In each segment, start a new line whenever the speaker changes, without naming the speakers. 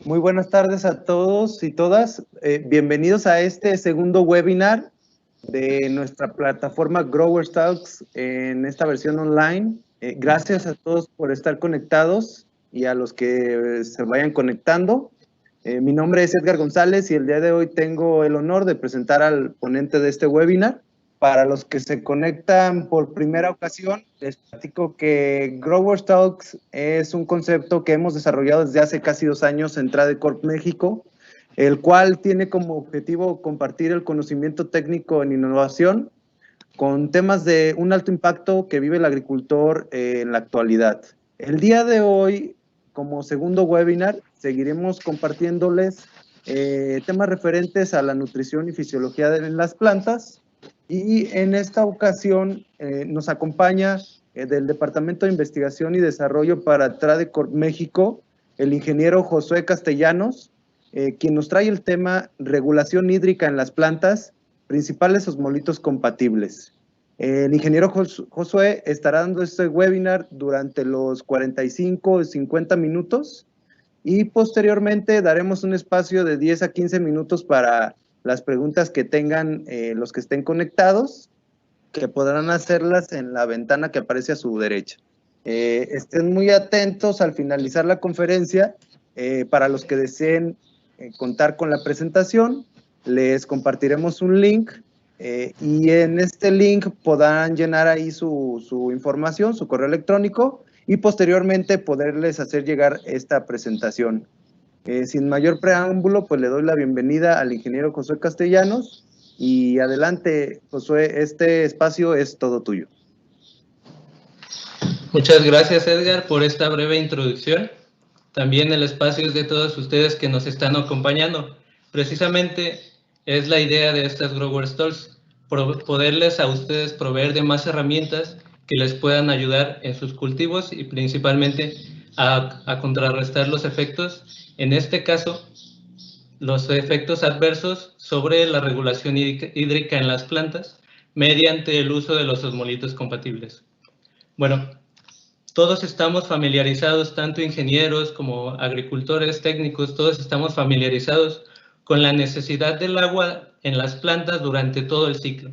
Muy buenas tardes a todos y todas. Bienvenidos a este segundo webinar de nuestra plataforma Growers Talks en esta versión online. Gracias a todos por estar conectados y a los que se vayan conectando. Mi nombre es Edgar González y el día de hoy tengo el honor de presentar al ponente de este webinar. Para los que se conectan por primera ocasión, les platico que Growers Talks es un concepto que hemos desarrollado desde hace casi 2 años en Tradecorp México, el cual tiene como objetivo compartir el conocimiento técnico en innovación con temas de un alto impacto que vive el agricultor en la actualidad. El día de hoy, como segundo webinar, seguiremos compartiéndoles temas referentes a la nutrición y fisiología en las plantas. Y en esta ocasión nos acompaña del Departamento de Investigación y Desarrollo para Tradecorp México, el ingeniero Josué Castellanos, quien nos trae el tema regulación hídrica en las plantas, principales osmolitos compatibles. El ingeniero Josué estará dando este webinar durante los 45 o 50 minutos y posteriormente daremos un espacio de 10 a 15 minutos para las preguntas que tengan los que estén conectados, que podrán hacerlas en la ventana que aparece a su derecha. Estén muy atentos al finalizar la conferencia. Para los que deseen contar con la presentación, les compartiremos un link y en este link podrán llenar ahí su información, su correo electrónico y posteriormente poderles hacer llegar esta presentación. Sin mayor preámbulo, pues le doy la bienvenida al ingeniero Josué Castellanos y adelante, Josué, este espacio es todo tuyo.
Muchas gracias, Edgar, por esta breve introducción. También el espacio es de todos ustedes que nos están acompañando. Precisamente es la idea de estas Growers Talks, poderles a ustedes proveer de más herramientas que les puedan ayudar en sus cultivos y principalmente a contrarrestar los efectos, en este caso, los efectos adversos sobre la regulación hídrica en las plantas mediante el uso de los osmolitos compatibles. Bueno, todos estamos familiarizados, tanto ingenieros como agricultores, técnicos, todos estamos familiarizados con la necesidad del agua en las plantas durante todo el ciclo.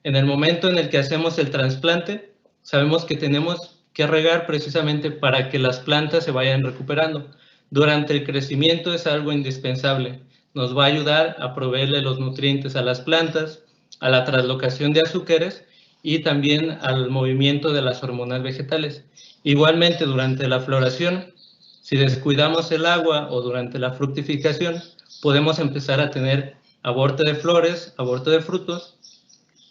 En el momento en el que hacemos el trasplante, sabemos que tenemos que regar precisamente para que las plantas se vayan recuperando. Durante el crecimiento es algo indispensable. Nos va a ayudar a proveerle los nutrientes a las plantas, a la translocación de azúcares y también al movimiento de las hormonas vegetales. Igualmente, durante la floración, si descuidamos el agua o durante la fructificación, podemos empezar a tener aborto de flores, aborto de frutos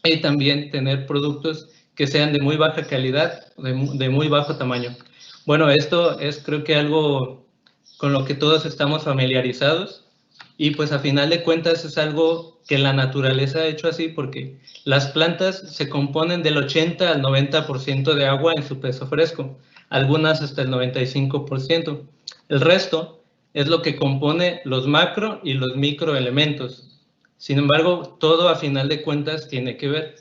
y también tener productos que sean de muy baja calidad, de muy bajo tamaño. Bueno, esto es creo que algo con lo que todos estamos familiarizados y pues a final de cuentas es algo que la naturaleza ha hecho así porque las plantas se componen del 80 al 90% de agua en su peso fresco, algunas hasta el 95%. El resto es lo que compone los macro y los microelementos. Sin embargo, todo a final de cuentas tiene que ver.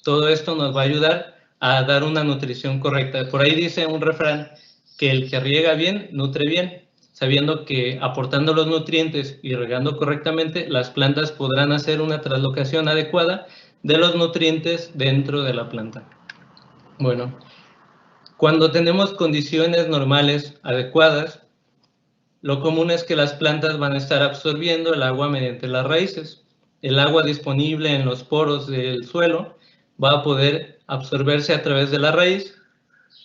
Todo esto nos va a ayudar a dar una nutrición correcta. Por ahí dice un refrán que el que riega bien, nutre bien, sabiendo que aportando los nutrientes y regando correctamente, las plantas podrán hacer una translocación adecuada de los nutrientes dentro de la planta. Bueno, cuando tenemos condiciones normales adecuadas, lo común es que las plantas van a estar absorbiendo el agua mediante las raíces. El agua disponible en los poros del suelo va a poder absorberse a través de la raíz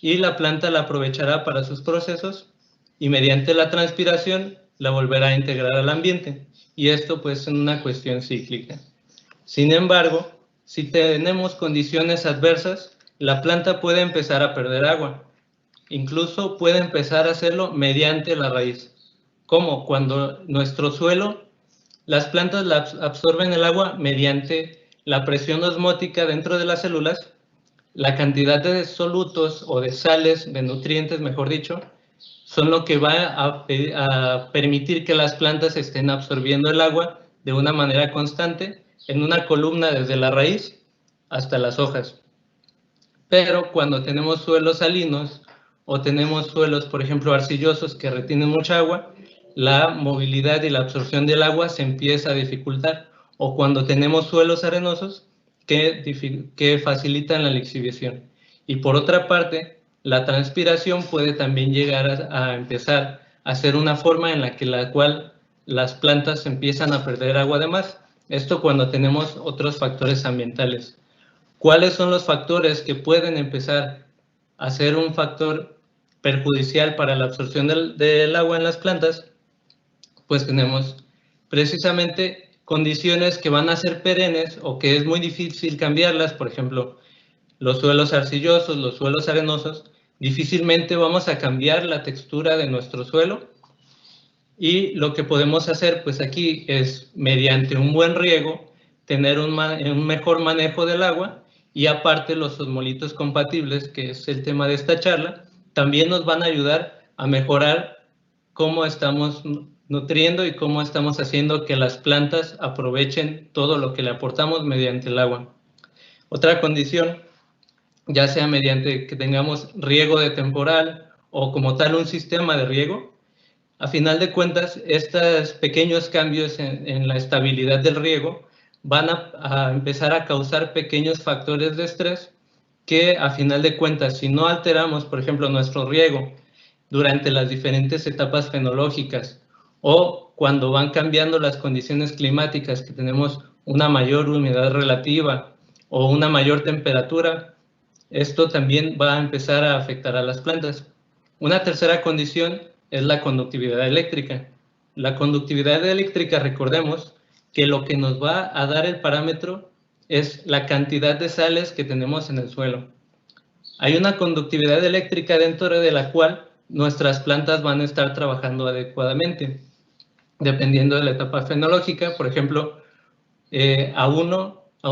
y la planta la aprovechará para sus procesos y mediante la transpiración la volverá a integrar al ambiente. Y esto pues es una cuestión cíclica. Sin embargo, si tenemos condiciones adversas, la planta puede empezar a perder agua. Incluso puede empezar a hacerlo mediante la raíz. Como cuando nuestro suelo, las plantas absorben el agua mediante la presión osmótica dentro de las células, la cantidad de solutos o de sales, de nutrientes, mejor dicho, son lo que va a permitir que las plantas estén absorbiendo el agua de una manera constante en una columna desde la raíz hasta las hojas. Pero cuando tenemos suelos salinos o tenemos suelos, por ejemplo, arcillosos que retienen mucha agua, la movilidad y la absorción del agua se empieza a dificultar, o cuando tenemos suelos arenosos que facilitan la lixiviación. Y por otra parte, la transpiración puede también llegar a empezar a ser una forma en la cual las plantas empiezan a perder agua de más. Esto cuando tenemos otros factores ambientales. ¿Cuáles son los factores que pueden empezar a ser un factor perjudicial para la absorción del agua en las plantas? Pues tenemos precisamente condiciones que van a ser perennes o que es muy difícil cambiarlas. Por ejemplo, los suelos arcillosos, los suelos arenosos, difícilmente vamos a cambiar la textura de nuestro suelo. Y lo que podemos hacer pues aquí es, mediante un buen riego, tener un mejor manejo del agua, y aparte los osmolitos compatibles, que es el tema de esta charla, también nos van a ayudar a mejorar cómo estamos nutriendo y cómo estamos haciendo que las plantas aprovechen todo lo que le aportamos mediante el agua. Otra condición, ya sea mediante que tengamos riego de temporal o como tal un sistema de riego, a final de cuentas, estos pequeños cambios en la estabilidad del riego van a empezar a causar pequeños factores de estrés que, a final de cuentas, si no alteramos, por ejemplo, nuestro riego durante las diferentes etapas fenológicas o cuando van cambiando las condiciones climáticas, que tenemos una mayor humedad relativa o una mayor temperatura, esto también va a empezar a afectar a las plantas. Una tercera condición es la conductividad eléctrica. La conductividad eléctrica, recordemos que lo que nos va a dar el parámetro es la cantidad de sales que tenemos en el suelo. Hay una conductividad eléctrica dentro de la cual nuestras plantas van a estar trabajando adecuadamente, dependiendo de la etapa fenológica. Por ejemplo, a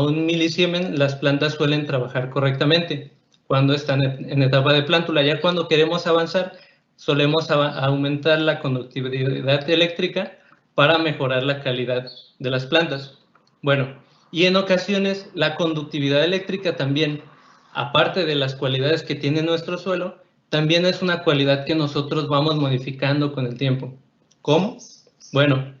un milisiemen las plantas suelen trabajar correctamente cuando están en etapa de plántula. Ya cuando queremos avanzar, solemos aumentar la conductividad eléctrica para mejorar la calidad de las plantas. Bueno, y en ocasiones la conductividad eléctrica también, aparte de las cualidades que tiene nuestro suelo, también es una cualidad que nosotros vamos modificando con el tiempo. ¿Cómo? Bueno,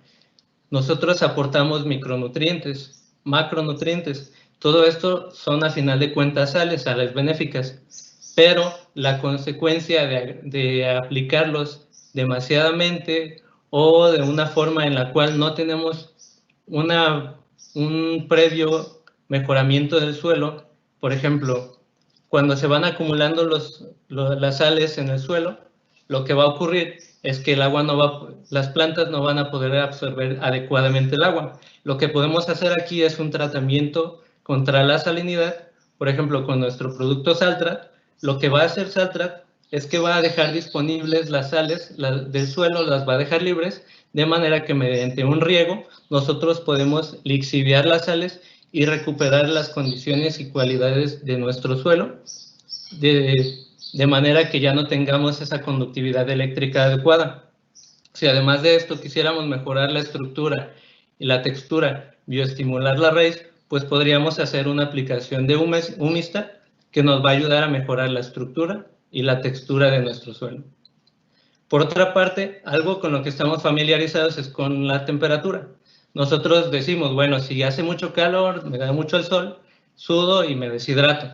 nosotros aportamos micronutrientes, macronutrientes. Todo esto son, a final de cuentas, sales benéficas. Pero la consecuencia de aplicarlos demasiadamente o de una forma en la cual no tenemos un previo mejoramiento del suelo, por ejemplo, cuando se van acumulando las sales en el suelo, lo que va a ocurrir es que las plantas no van a poder absorber adecuadamente el agua. Lo que podemos hacer aquí es un tratamiento contra la salinidad, por ejemplo, con nuestro producto Saltrat. Lo que va a hacer Saltrat es que va a dejar disponibles las sales del suelo, las va a dejar libres, de manera que mediante un riego nosotros podemos lixiviar las sales y recuperar las condiciones y cualidades de nuestro suelo, de manera que ya no tengamos esa conductividad eléctrica adecuada. Si además de esto quisiéramos mejorar la estructura y la textura, bioestimular la raíz, pues podríamos hacer una aplicación de Humistar que nos va a ayudar a mejorar la estructura y la textura de nuestro suelo. Por otra parte, algo con lo que estamos familiarizados es con la temperatura. Nosotros decimos, bueno, si hace mucho calor, me da mucho el sol, sudo y me deshidrato.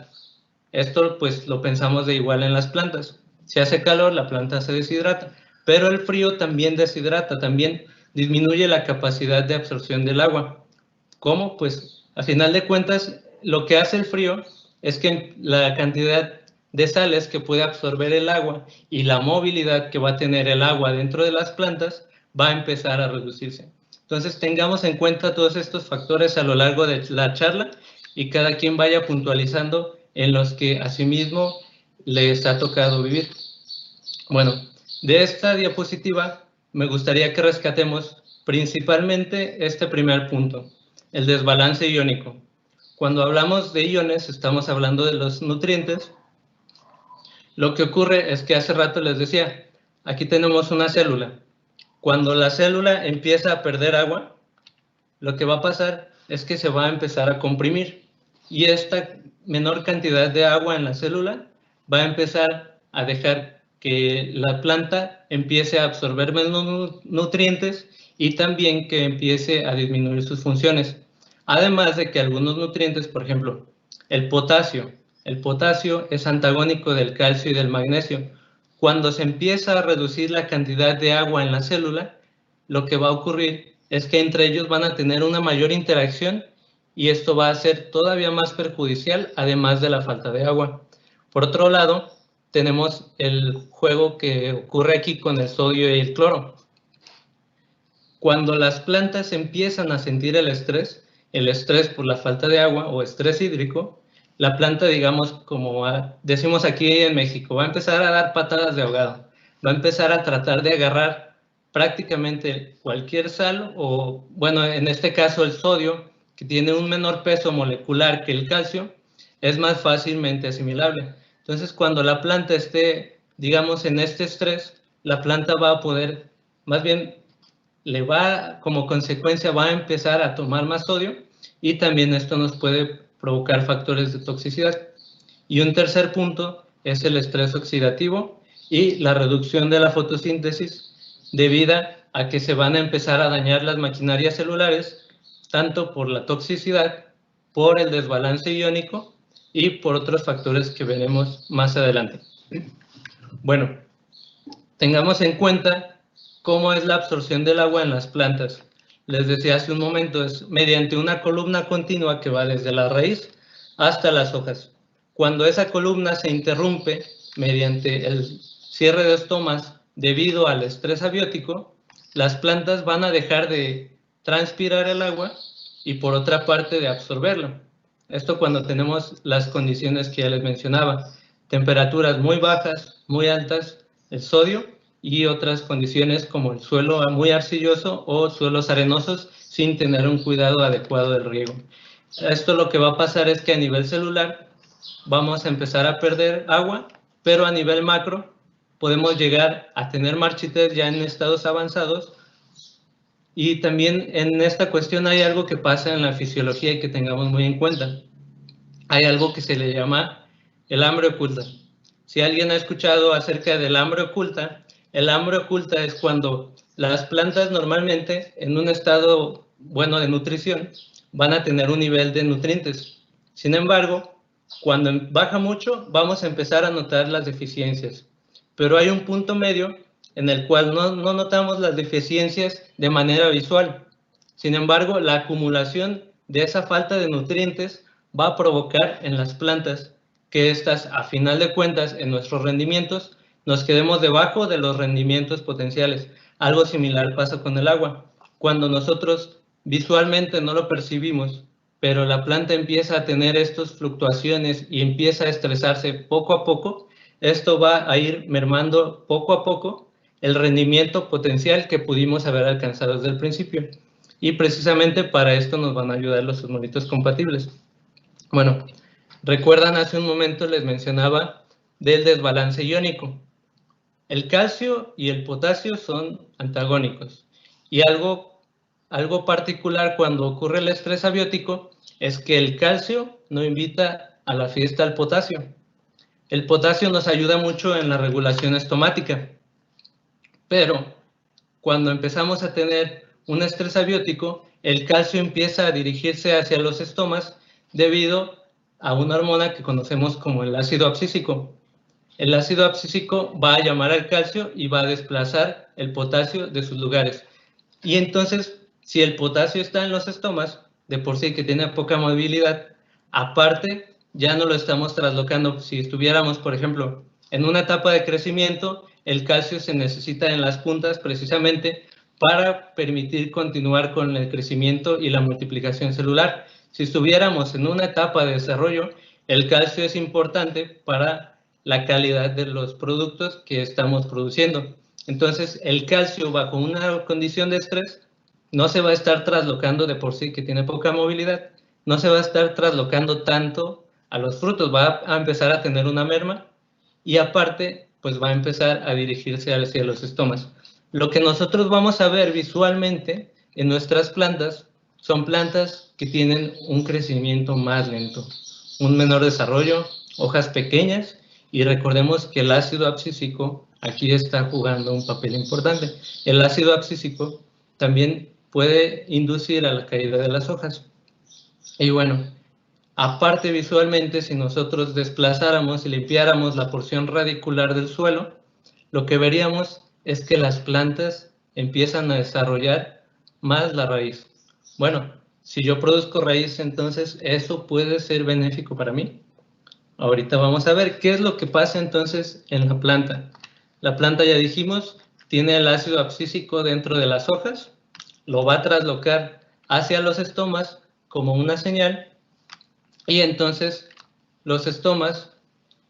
Esto pues lo pensamos de igual en las plantas. Si hace calor, la planta se deshidrata, pero el frío también deshidrata, también disminuye la capacidad de absorción del agua. ¿Cómo? Pues a final de cuentas, lo que hace el frío es que la cantidad de sales que puede absorber el agua y la movilidad que va a tener el agua dentro de las plantas va a empezar a reducirse. Entonces tengamos en cuenta todos estos factores a lo largo de la charla y cada quien vaya puntualizando en los que a sí mismo les ha tocado vivir. Bueno, de esta diapositiva me gustaría que rescatemos principalmente este primer punto, el desbalance iónico. Cuando hablamos de iones, estamos hablando de los nutrientes. Lo que ocurre es que hace rato les decía, aquí tenemos una célula. Cuando la célula empieza a perder agua, lo que va a pasar es que se va a empezar a comprimir. Y esta menor cantidad de agua en la célula va a empezar a dejar que la planta empiece a absorber menos nutrientes y también que empiece a disminuir sus funciones. Además de que algunos nutrientes, por ejemplo, el potasio es antagónico del calcio y del magnesio. Cuando se empieza a reducir la cantidad de agua en la célula, lo que va a ocurrir es que entre ellos van a tener una mayor interacción y esto va a ser todavía más perjudicial, además de la falta de agua. Por otro lado, tenemos el juego que ocurre aquí con el sodio y el cloro. Cuando las plantas empiezan a sentir el estrés por la falta de agua o estrés hídrico, la planta, digamos, como decimos aquí en México, va a empezar a dar patadas de ahogado, va a empezar a tratar de agarrar prácticamente cualquier sal o, bueno, en este caso el sodio, que tiene un menor peso molecular que el calcio, es más fácilmente asimilable. Entonces, cuando la planta esté, digamos, en este estrés, la planta va a poder, más bien, como consecuencia, va a empezar a tomar más sodio y también esto nos puede provocar factores de toxicidad. Y un tercer punto es el estrés oxidativo y la reducción de la fotosíntesis debido a que se van a empezar a dañar las maquinarias celulares, tanto por la toxicidad, por el desbalance iónico y por otros factores que veremos más adelante. Bueno, tengamos en cuenta cómo es la absorción del agua en las plantas. Les decía hace un momento, es mediante una columna continua que va desde la raíz hasta las hojas. Cuando esa columna se interrumpe mediante el cierre de estomas debido al estrés abiótico, las plantas van a dejar de transpirar el agua y por otra parte de absorberlo. Esto cuando tenemos las condiciones que ya les mencionaba, temperaturas muy bajas, muy altas, el sodio y otras condiciones como el suelo muy arcilloso o suelos arenosos sin tener un cuidado adecuado del riego. Esto lo que va a pasar es que a nivel celular vamos a empezar a perder agua, pero a nivel macro podemos llegar a tener marchitez ya en estados avanzados. Y también en esta cuestión hay algo que pasa en la fisiología y que tengamos muy en cuenta. Hay algo que se le llama el hambre oculta. Si alguien ha escuchado acerca del hambre oculta, el hambre oculta es cuando las plantas normalmente en un estado bueno de nutrición van a tener un nivel de nutrientes. Sin embargo, cuando baja mucho vamos a empezar a notar las deficiencias. Pero hay un punto medio en el cual no notamos las deficiencias de manera visual. Sin embargo, la acumulación de esa falta de nutrientes va a provocar en las plantas que estas, a final de cuentas, en nuestros rendimientos, nos quedemos debajo de los rendimientos potenciales. Algo similar pasa con el agua. Cuando nosotros visualmente no lo percibimos, pero la planta empieza a tener estas fluctuaciones y empieza a estresarse poco a poco, esto va a ir mermando poco a poco el rendimiento potencial que pudimos haber alcanzado desde el principio. Y precisamente para esto nos van a ayudar los osmolitos compatibles. Bueno, recuerdan hace un momento les mencionaba del desbalance iónico. El calcio y el potasio son antagónicos. Y algo particular cuando ocurre el estrés abiótico es que el calcio no invita a la fiesta al potasio. El potasio nos ayuda mucho en la regulación estomática. Pero cuando empezamos a tener un estrés abiótico, el calcio empieza a dirigirse hacia los estomas debido a una hormona que conocemos como el ácido abscísico. El ácido abscísico va a llamar al calcio y va a desplazar el potasio de sus lugares. Y entonces, si el potasio está en los estomas, de por sí que tiene poca movilidad, aparte ya no lo estamos traslocando. Si estuviéramos, por ejemplo, en una etapa de crecimiento, el calcio se necesita en las puntas precisamente para permitir continuar con el crecimiento y la multiplicación celular. Si estuviéramos en una etapa de desarrollo, el calcio es importante para la calidad de los productos que estamos produciendo. Entonces, el calcio bajo una condición de estrés no se va a estar traslocando de por sí, que tiene poca movilidad, no se va a estar traslocando tanto a los frutos, va a empezar a tener una merma y aparte, pues va a empezar a dirigirse hacia los estomas. Lo que nosotros vamos a ver visualmente en nuestras plantas son plantas que tienen un crecimiento más lento, un menor desarrollo, hojas pequeñas Y recordemos que el ácido abscísico aquí está jugando un papel importante. El ácido abscísico también puede inducir a la caída de las hojas. Y bueno, aparte visualmente, si nosotros desplazáramos y limpiáramos la porción radicular del suelo, lo que veríamos es que las plantas empiezan a desarrollar más la raíz. Bueno, si yo produzco raíz, entonces eso puede ser benéfico para mí. Ahorita vamos a ver qué es lo que pasa entonces en la planta. La planta, ya dijimos, tiene el ácido abscísico dentro de las hojas, lo va a traslocar hacia los estomas como una señal, y entonces los estomas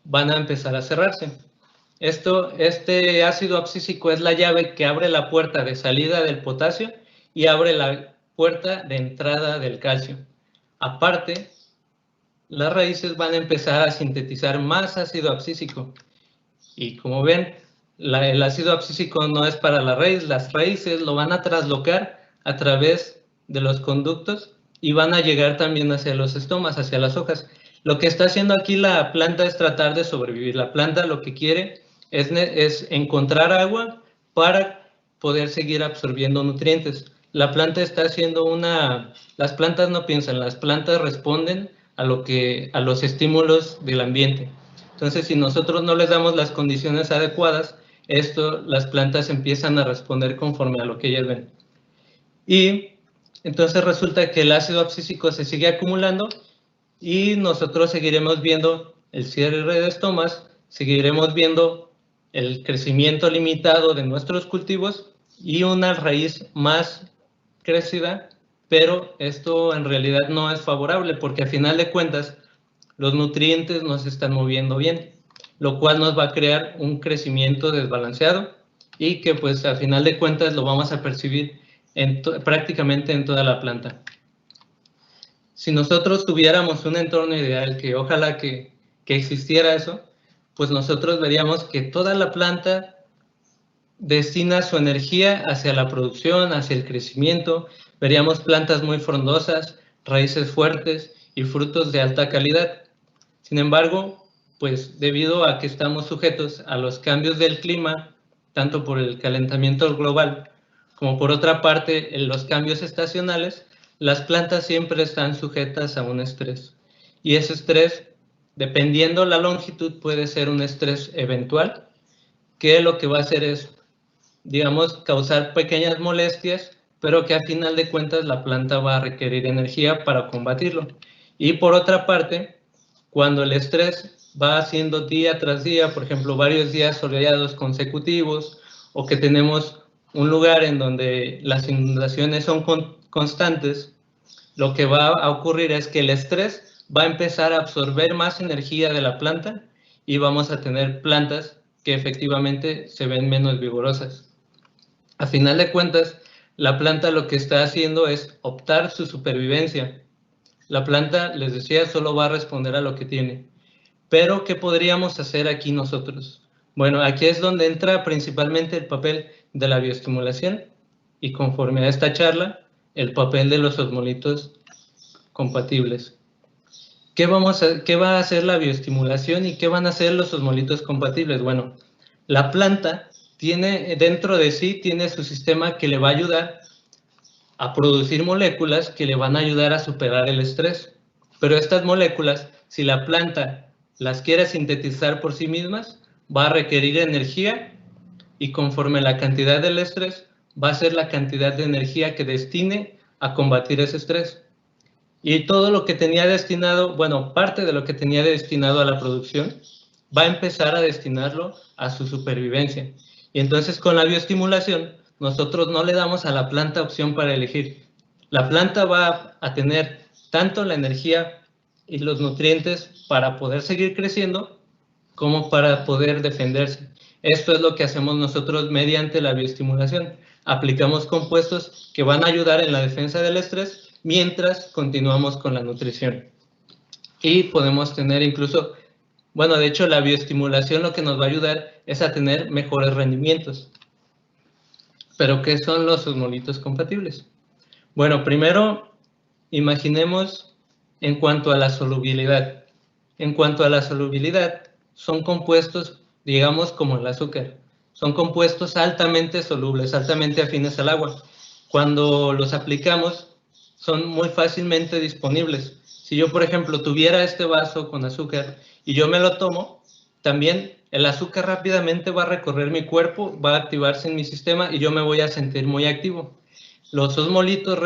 van a empezar a cerrarse. Este ácido abscísico es la llave que abre la puerta de salida del potasio y abre la puerta de entrada del calcio. Aparte, las raíces van a empezar a sintetizar más ácido abscísico. Y como ven, el ácido abscísico no es para la raíz, las raíces lo van a traslocar a través de los conductos y van a llegar también hacia los estomas, hacia las hojas. Lo que está haciendo aquí la planta es tratar de sobrevivir. La planta lo que quiere es encontrar agua para poder seguir absorbiendo nutrientes. La planta está haciendo las plantas no piensan, las plantas responden a los estímulos del ambiente. Entonces, si nosotros no les damos las condiciones adecuadas, las plantas empiezan a responder conforme a lo que ellas ven. Y entonces resulta que el ácido abscísico se sigue acumulando y nosotros seguiremos viendo el cierre de estomas, seguiremos viendo el crecimiento limitado de nuestros cultivos y una raíz más crecida, pero esto en realidad no es favorable porque a final de cuentas los nutrientes no se están moviendo bien, lo cual nos va a crear un crecimiento desbalanceado y que pues a final de cuentas lo vamos a percibir prácticamente en toda la planta. Si nosotros tuviéramos un entorno ideal, que ojalá que existiera eso, pues nosotros veríamos que toda la planta destina su energía hacia la producción, hacia el crecimiento, veríamos plantas muy frondosas, raíces fuertes y frutos de alta calidad. Sin embargo, pues debido a que estamos sujetos a los cambios del clima, tanto por el calentamiento global como por otra parte en los cambios estacionales, las plantas siempre están sujetas a un estrés. Y ese estrés, dependiendo la longitud, puede ser un estrés eventual, que lo que va a hacer es, digamos, causar pequeñas molestias, pero que a final de cuentas la planta va a requerir energía para combatirlo. Y por otra parte, cuando el estrés va haciendo día tras día, por ejemplo, varios días soleados consecutivos, o que tenemos un lugar en donde las inundaciones son constantes, lo que va a ocurrir es que el estrés va a empezar a absorber más energía de la planta y vamos a tener plantas que efectivamente se ven menos vigorosas. A final de cuentas, la planta lo que está haciendo es optar su supervivencia. La planta, les decía, solo va a responder a lo que tiene. Pero, ¿qué podríamos hacer aquí nosotros? Bueno, aquí es donde entra principalmente el papel de la bioestimulación y conforme a esta charla, el papel de los osmolitos compatibles. ¿Qué va a hacer la bioestimulación y qué van a hacer los osmolitos compatibles? Bueno, la planta tiene dentro de sí su sistema que le va a ayudar a producir moléculas que le van a ayudar a superar el estrés. Pero estas moléculas, si la planta las quiere sintetizar por sí mismas, va a requerir energía y conforme la cantidad del estrés, va a ser la cantidad de energía que destine a combatir ese estrés. Y todo lo que tenía destinado, bueno, parte de lo que tenía destinado a la producción, va a empezar a destinarlo a su supervivencia. Y entonces con la bioestimulación, nosotros no le damos a la planta opción para elegir. La planta va a tener tanto la energía y los nutrientes para poder seguir creciendo, como para poder defenderse. Esto es lo que hacemos nosotros mediante la bioestimulación. Aplicamos compuestos que van a ayudar en la defensa del estrés mientras continuamos con la nutrición. Y podemos tener incluso, bueno, de hecho la bioestimulación lo que nos va a ayudar es a tener mejores rendimientos. ¿Pero qué son los osmolitos compatibles? Bueno, primero imaginemos en cuanto a la solubilidad. En cuanto a la solubilidad, son compuestos, digamos, como el azúcar. Son compuestos altamente solubles, altamente afines al agua. Cuando los aplicamos, son muy fácilmente disponibles. Si yo, por ejemplo, tuviera este vaso con azúcar y yo me lo tomo, también el azúcar rápidamente va a recorrer mi cuerpo, va a activarse en mi sistema y yo me voy a sentir muy activo. Los osmolitos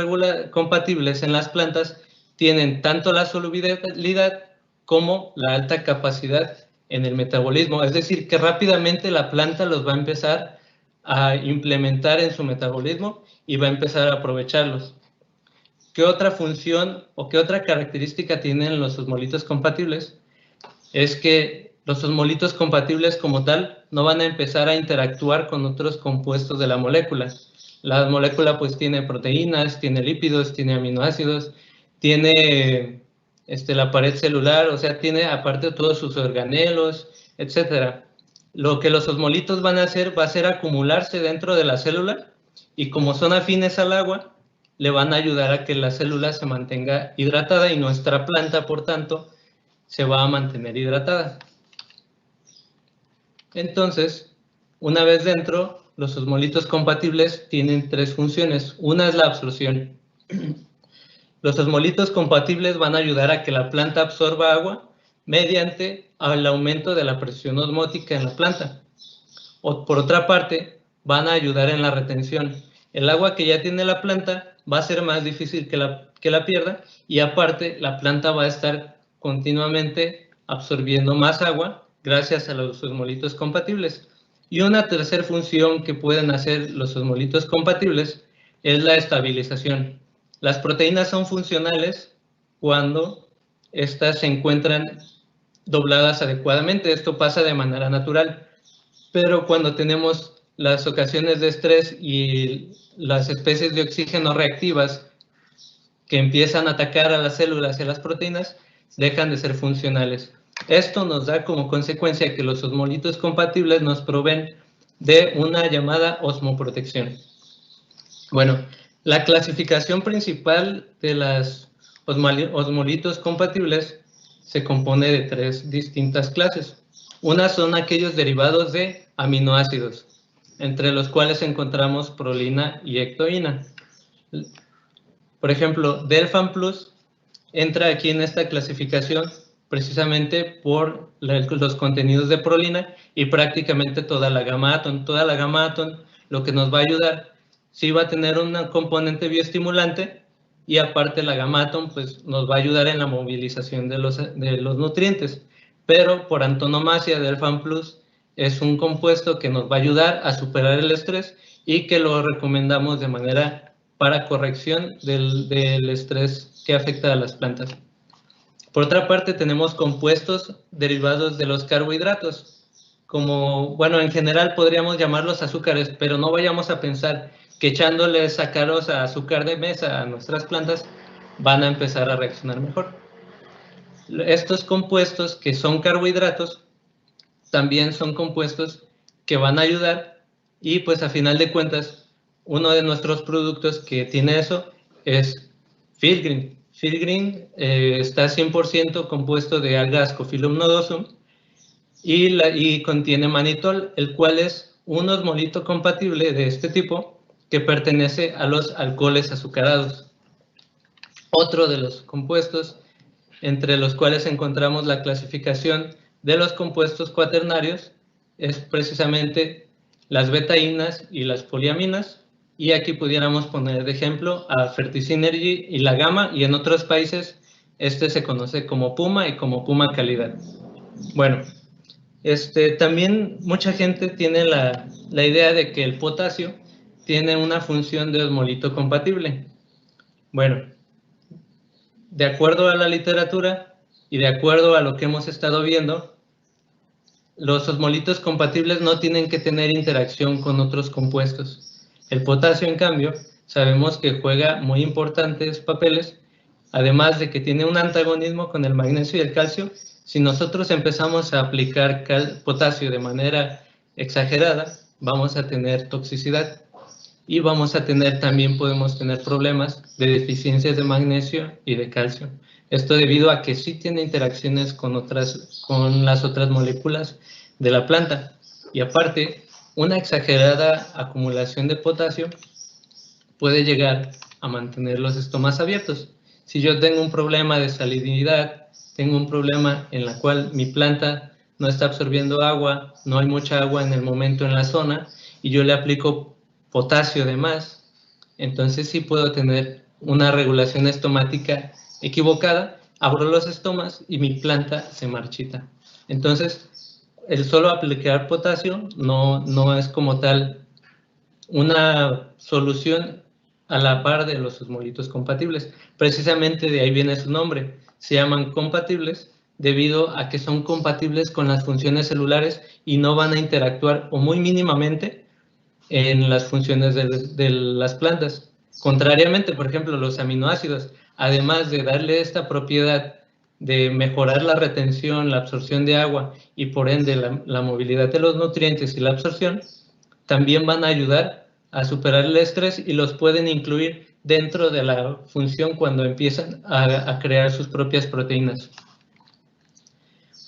compatibles en las plantas tienen tanto la solubilidad como la alta capacidad en el metabolismo. Es decir, que rápidamente la planta los va a empezar a implementar en su metabolismo y va a empezar a aprovecharlos. ¿Qué otra función o qué otra característica tienen los osmolitos compatibles? Es que los osmolitos compatibles como tal no van a empezar a interactuar con otros compuestos de la molécula. La molécula pues tiene proteínas, tiene lípidos, tiene aminoácidos, tiene la pared celular, o sea, tiene aparte todos sus organelos, etc. Lo que los osmolitos van a hacer va a ser acumularse dentro de la célula y como son afines al agua, le van a ayudar a que la célula se mantenga hidratada y nuestra planta, por tanto, se va a mantener hidratada. Entonces, una vez dentro, los osmolitos compatibles tienen tres funciones. Una es la absorción. Los osmolitos compatibles van a ayudar a que la planta absorba agua mediante el aumento de la presión osmótica en la planta. O, por otra parte, van a ayudar en la retención. El agua que ya tiene la planta va a ser más difícil que la pierda y aparte la planta va a estar continuamente absorbiendo más agua gracias a los osmolitos compatibles. Y una tercera función que pueden hacer los osmolitos compatibles es la estabilización. Las proteínas son funcionales cuando estas se encuentran dobladas adecuadamente. Esto pasa de manera natural. Pero cuando tenemos las ocasiones de estrés y las especies de oxígeno reactivas que empiezan a atacar a las células y a las proteínas, dejan de ser funcionales. Esto nos da como consecuencia que los osmolitos compatibles nos proveen de una llamada osmoprotección. Bueno, la clasificación principal de los osmolitos compatibles se compone de tres distintas clases. Una son aquellos derivados de aminoácidos, entre los cuales encontramos prolina y ectoína. Por ejemplo, Delfan Plus entra aquí en esta clasificación precisamente por los contenidos de prolina y prácticamente toda la gama Aton. Toda la gama Aton lo que nos va a ayudar, sí va a tener un componente bioestimulante y aparte la gama Aton pues, nos va a ayudar en la movilización de los nutrientes. Pero por antonomasia, Delfan Plus es un compuesto que nos va a ayudar a superar el estrés y que lo recomendamos de manera para corrección del estrés que afecta a las plantas. Por otra parte, tenemos compuestos derivados de los carbohidratos, como, bueno, en general podríamos llamarlos azúcares, pero no vayamos a pensar que echándole sacarosa, azúcar de mesa a nuestras plantas, van a empezar a reaccionar mejor. Estos compuestos que son carbohidratos, también son compuestos que van a ayudar y pues a final de cuentas, uno de nuestros productos que tiene eso es Filgreen. Filgreen está 100% compuesto de alga Ascophyllum nodosum y contiene manitol, el cual es un osmolito compatible de este tipo que pertenece a los alcoholes azucarados. Otro de los compuestos entre los cuales encontramos la clasificación de los compuestos cuaternarios es precisamente las betaínas y las poliaminas. Y aquí pudiéramos poner de ejemplo a Fertisinergy y la Gama, y en otros países este se conoce como Puma y como Puma Calidad. Bueno, también mucha gente tiene la idea de que el potasio tiene una función de osmolito compatible. Bueno, de acuerdo a la literatura y de acuerdo a lo que hemos estado viendo, los osmolitos compatibles no tienen que tener interacción con otros compuestos. El potasio, en cambio, sabemos que juega muy importantes papeles, además de que tiene un antagonismo con el magnesio y el calcio. Si nosotros empezamos a aplicar potasio de manera exagerada, vamos a tener toxicidad. y también podemos tener problemas de deficiencias de magnesio y de calcio. Esto debido a que sí tiene interacciones con las otras moléculas de la planta. Y aparte, una exagerada acumulación de potasio puede llegar a mantener los estomas abiertos. Si yo tengo un problema de salinidad, tengo un problema en la cual mi planta no está absorbiendo agua, no hay mucha agua en el momento en la zona, y yo le aplico potasio de más, entonces sí puedo tener una regulación estomática equivocada, abro los estomas y mi planta se marchita. Entonces, el solo aplicar potasio no es como tal una solución a la par de los osmolitos compatibles. Precisamente de ahí viene su nombre. Se llaman compatibles debido a que son compatibles con las funciones celulares y no van a interactuar o muy mínimamente en las funciones de las plantas. Contrariamente, por ejemplo, los aminoácidos, además de darle esta propiedad de mejorar la retención, la absorción de agua y por ende la movilidad de los nutrientes y la absorción, también van a ayudar a superar el estrés y los pueden incluir dentro de la función cuando empiezan a crear sus propias proteínas.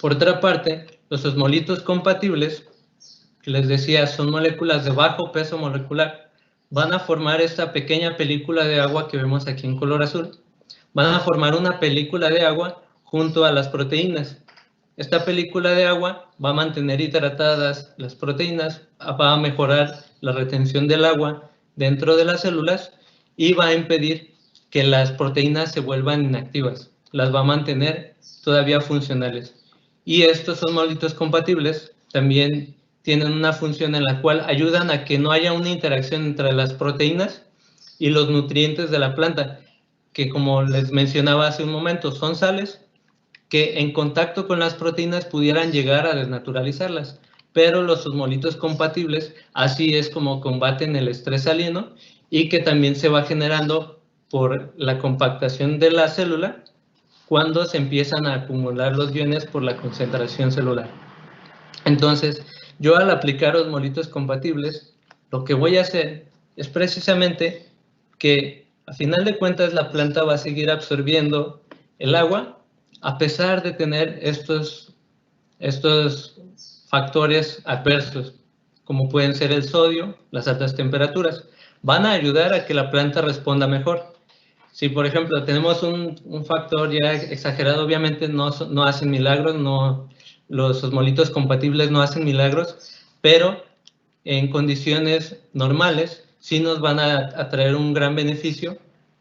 Por otra parte, los osmolitos compatibles, que les decía, son moléculas de bajo peso molecular, van a formar esta pequeña película de agua que vemos aquí en color azul. Van a formar una película de agua junto a las proteínas. Esta película de agua va a mantener hidratadas las proteínas, va a mejorar la retención del agua dentro de las células y va a impedir que las proteínas se vuelvan inactivas. Las va a mantener todavía funcionales. Y estos osmolitos compatibles también tienen una función en la cual ayudan a que no haya una interacción entre las proteínas y los nutrientes de la planta, que como les mencionaba hace un momento, son sales que en contacto con las proteínas pudieran llegar a desnaturalizarlas, pero los osmolitos compatibles así es como combaten el estrés salino y que también se va generando por la compactación de la célula cuando se empiezan a acumular los iones por la concentración celular. Entonces, yo al aplicar osmolitos compatibles, lo que voy a hacer es precisamente que a final de cuentas la planta va a seguir absorbiendo el agua a pesar de tener estos factores adversos, como pueden ser el sodio, las altas temperaturas, van a ayudar a que la planta responda mejor. Si, por ejemplo, tenemos un factor ya exagerado, obviamente no hacen milagros, los osmolitos compatibles no hacen milagros, pero en condiciones normales sí nos van a traer un gran beneficio,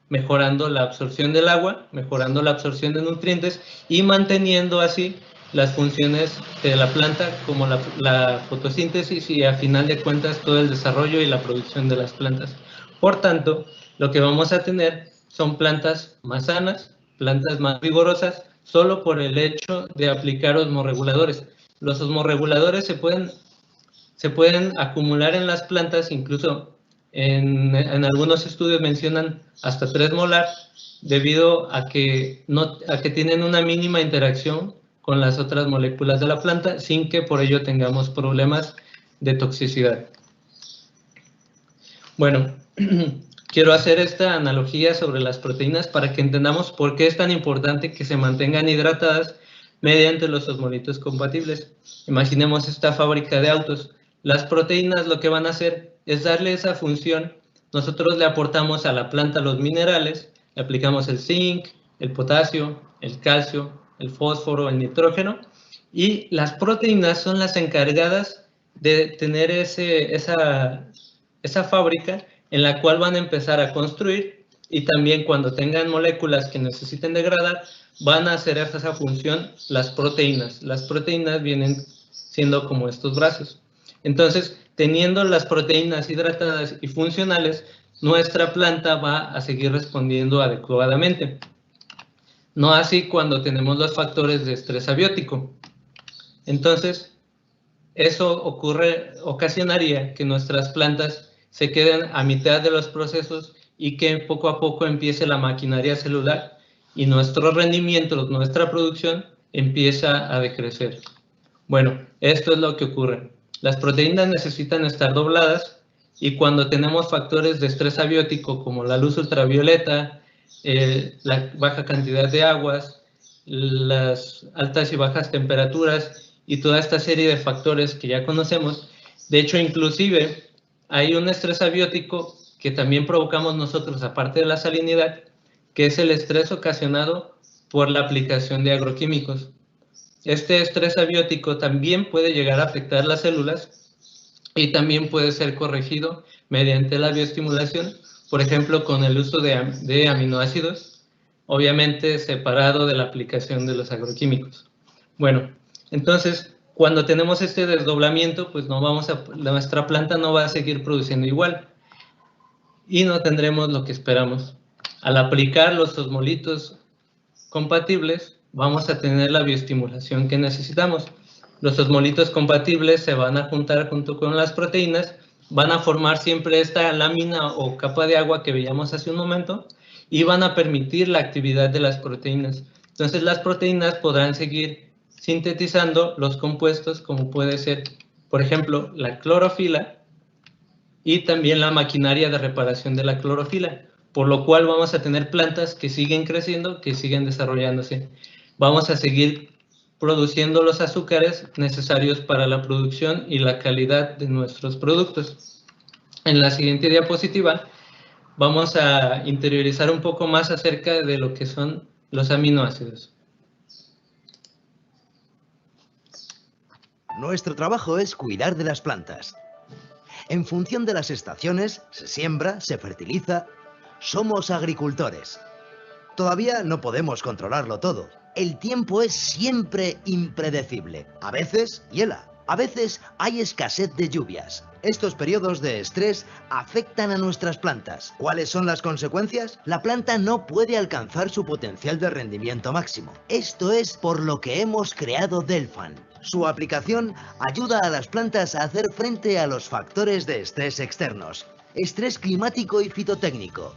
mejorando la absorción del agua, mejorando la absorción de nutrientes y manteniendo así las funciones de la planta como la fotosíntesis y a final de cuentas todo el desarrollo y la producción de las plantas. Por tanto, lo que vamos a tener son plantas más sanas, plantas más vigorosas, solo por el hecho de aplicar osmorreguladores. Los osmorreguladores se pueden acumular en las plantas, incluso en algunos estudios mencionan hasta 3 molar, debido a que tienen una mínima interacción con las otras moléculas de la planta, sin que por ello tengamos problemas de toxicidad. Bueno, quiero hacer esta analogía sobre las proteínas para que entendamos por qué es tan importante que se mantengan hidratadas mediante los osmolitos compatibles. Imaginemos esta fábrica de autos. Las proteínas lo que van a hacer es darle esa función. Nosotros le aportamos a la planta los minerales, le aplicamos el zinc, el potasio, el calcio, el fósforo, el nitrógeno, y las proteínas son las encargadas de tener esa fábrica en la cual van a empezar a construir, y también cuando tengan moléculas que necesiten degradar, van a hacer esa función las proteínas. Las proteínas vienen siendo como estos brazos. Entonces, teniendo las proteínas hidratadas y funcionales, nuestra planta va a seguir respondiendo adecuadamente. No así cuando tenemos los factores de estrés abiótico. Entonces, eso ocasionaría que nuestras plantas se queden a mitad de los procesos y que poco a poco empiece la maquinaria celular y nuestro rendimiento, nuestra producción empieza a decrecer. Bueno, esto es lo que ocurre. Las proteínas necesitan estar dobladas Y cuando tenemos factores de estrés abiótico como la luz ultravioleta, la baja cantidad de aguas, las altas y bajas temperaturas y toda esta serie de factores que ya conocemos, de hecho inclusive hay un estrés abiótico que también provocamos nosotros, aparte de la salinidad, que es el estrés ocasionado por la aplicación de agroquímicos. Este estrés abiótico también puede llegar a afectar las células y también puede ser corregido mediante la bioestimulación, por ejemplo, con el uso de aminoácidos, obviamente separado de la aplicación de los agroquímicos. Bueno, entonces, cuando tenemos este desdoblamiento, pues nuestra planta no va a seguir produciendo igual y no tendremos lo que esperamos. Al aplicar los osmolitos compatibles, vamos a tener la bioestimulación que necesitamos. Los osmolitos compatibles se van a juntar junto con las proteínas, van a formar siempre esta lámina o capa de agua que veíamos hace un momento y van a permitir la actividad de las proteínas. Entonces las proteínas podrán seguir sintetizando los compuestos como puede ser, por ejemplo, la clorofila y también la maquinaria de reparación de la clorofila, por lo cual vamos a tener plantas que siguen creciendo, que siguen desarrollándose. Vamos a seguir produciendo los azúcares necesarios para la producción y la calidad de nuestros productos. En la siguiente diapositiva vamos a interiorizar un poco más acerca de lo que son los aminoácidos.
Nuestro trabajo es cuidar de las plantas. En función de las estaciones, se siembra, se fertiliza. Somos agricultores. Todavía no podemos controlarlo todo. El tiempo es siempre impredecible. A veces hiela, a veces hay escasez de lluvias. Estos periodos de estrés afectan a nuestras plantas. ¿Cuáles son las consecuencias? La planta no puede alcanzar su potencial de rendimiento máximo. Esto es por lo que hemos creado Delfan. Su aplicación ayuda a las plantas a hacer frente a los factores de estrés externos, estrés climático y fitotécnico.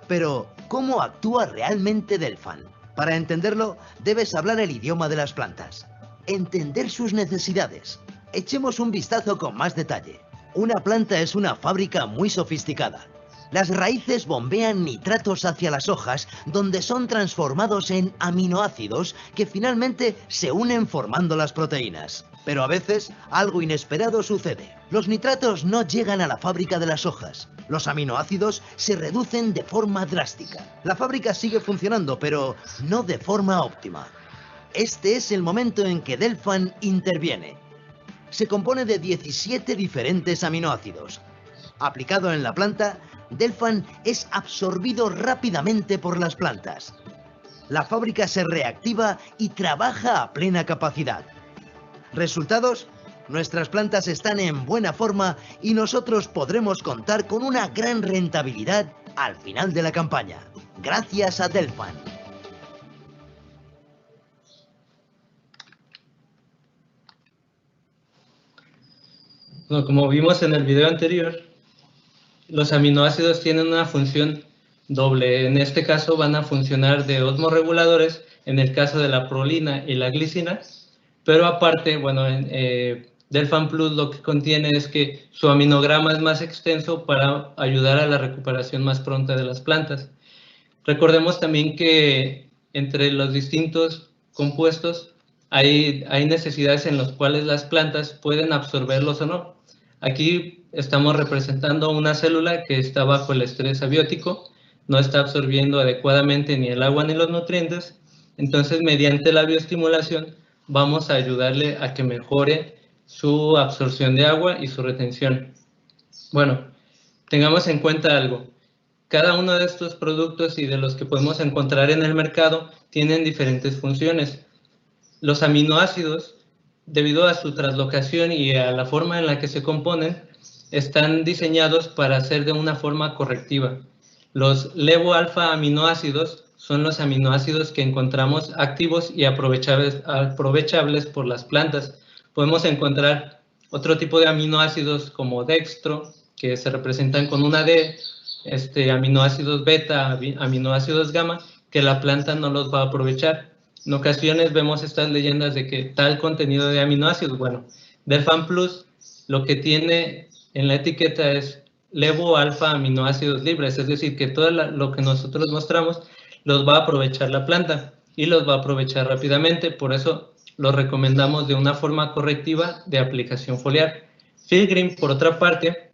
Pero, ¿cómo actúa realmente Delfan? Para entenderlo, debes hablar el idioma de las plantas, entender sus necesidades. Echemos un vistazo con más detalle. Una planta es una fábrica muy sofisticada. Las raíces bombean nitratos hacia las hojas, donde son transformados en aminoácidos que finalmente se unen formando las proteínas. Pero a veces algo inesperado sucede. Los nitratos no llegan a la fábrica de las hojas. Los aminoácidos se reducen de forma drástica. La fábrica sigue funcionando, pero no de forma óptima. Este es el momento en que Delfan interviene. Se compone de 17 diferentes aminoácidos. Aplicado en la planta, Delfan es absorbido rápidamente por las plantas. La fábrica se reactiva y trabaja a plena capacidad. ¿Resultados? Nuestras plantas están en buena forma y nosotros podremos contar con una gran rentabilidad al final de la campaña. Gracias a Delfan.
Bueno, como vimos en el video anterior, los aminoácidos tienen una función doble. En este caso van a funcionar de osmorreguladores, en el caso de la prolina y la glicina, pero aparte, bueno, Delfan Plus lo que contiene es que su aminograma es más extenso para ayudar a la recuperación más pronta de las plantas. Recordemos también que entre los distintos compuestos hay necesidades en las cuales las plantas pueden absorberlos o no. Aquí estamos representando una célula que está bajo el estrés abiótico, no está absorbiendo adecuadamente ni el agua ni los nutrientes, entonces mediante la bioestimulación vamos a ayudarle a que mejore su absorción de agua y su retención. Bueno, tengamos en cuenta algo. Cada uno de estos productos y de los que podemos encontrar en el mercado tienen diferentes funciones. Los aminoácidos, debido a su translocación y a la forma en la que se componen, están diseñados para ser de una forma correctiva. Los levo-alfa aminoácidos son los aminoácidos que encontramos activos y aprovechables por las plantas. Podemos encontrar otro tipo de aminoácidos como dextro, que se representan con una D, aminoácidos beta, aminoácidos gamma, que la planta no los va a aprovechar. En ocasiones vemos estas leyendas de que tal contenido de aminoácidos. Bueno, Delfan Plus lo que tiene en la etiqueta es levo alfa aminoácidos libres, es decir, que todo lo que nosotros mostramos los va a aprovechar la planta y los va a aprovechar rápidamente, por eso los recomendamos de una forma correctiva de aplicación foliar. Field-Green, por otra parte,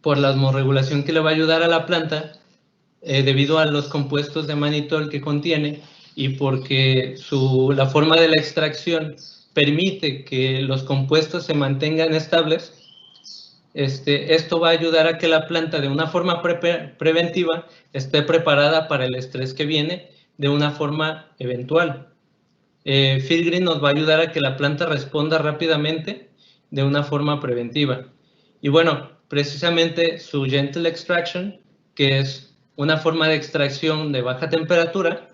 por la osmorregulación que le va a ayudar a la planta, debido a los compuestos de manitol que contiene y porque la forma de la extracción permite que los compuestos se mantengan estables, esto va a ayudar a que la planta de una forma preventiva esté preparada para el estrés que viene de una forma eventual. Field-Green nos va a ayudar a que la planta responda rápidamente de una forma preventiva. Y bueno, precisamente su Gentle Extraction, que es una forma de extracción de baja temperatura,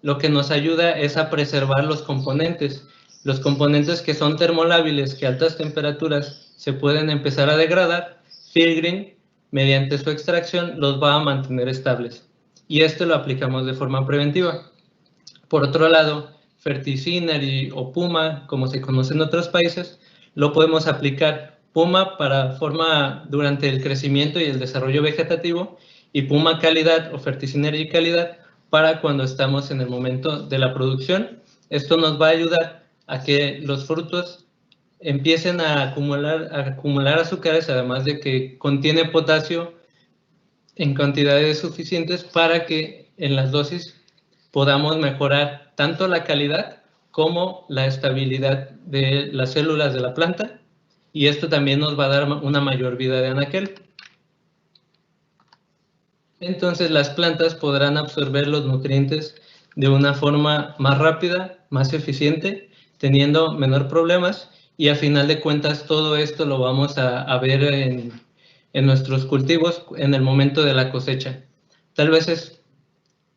lo que nos ayuda es a preservar los componentes que son termolábiles, que a altas temperaturas se pueden empezar a degradar. Field-Green, mediante su extracción, los va a mantener estables. Y esto lo aplicamos de forma preventiva. Por otro lado, Ferticinery o Puma, como se conoce en otros países, lo podemos aplicar Puma durante el crecimiento y el desarrollo vegetativo, y Puma calidad o Ferticinery calidad para cuando estamos en el momento de la producción. Esto nos va a ayudar a que los frutos empiecen a acumular azúcares, además de que contiene potasio en cantidades suficientes para que en las dosis podamos mejorar tanto la calidad como la estabilidad de las células de la planta, y esto también nos va a dar una mayor vida de anaquel. Entonces las plantas podrán absorber los nutrientes de una forma más rápida, más eficiente, teniendo menor problemas, y a final de cuentas todo esto lo vamos a ver en nuestros cultivos en el momento de la cosecha. Tal vez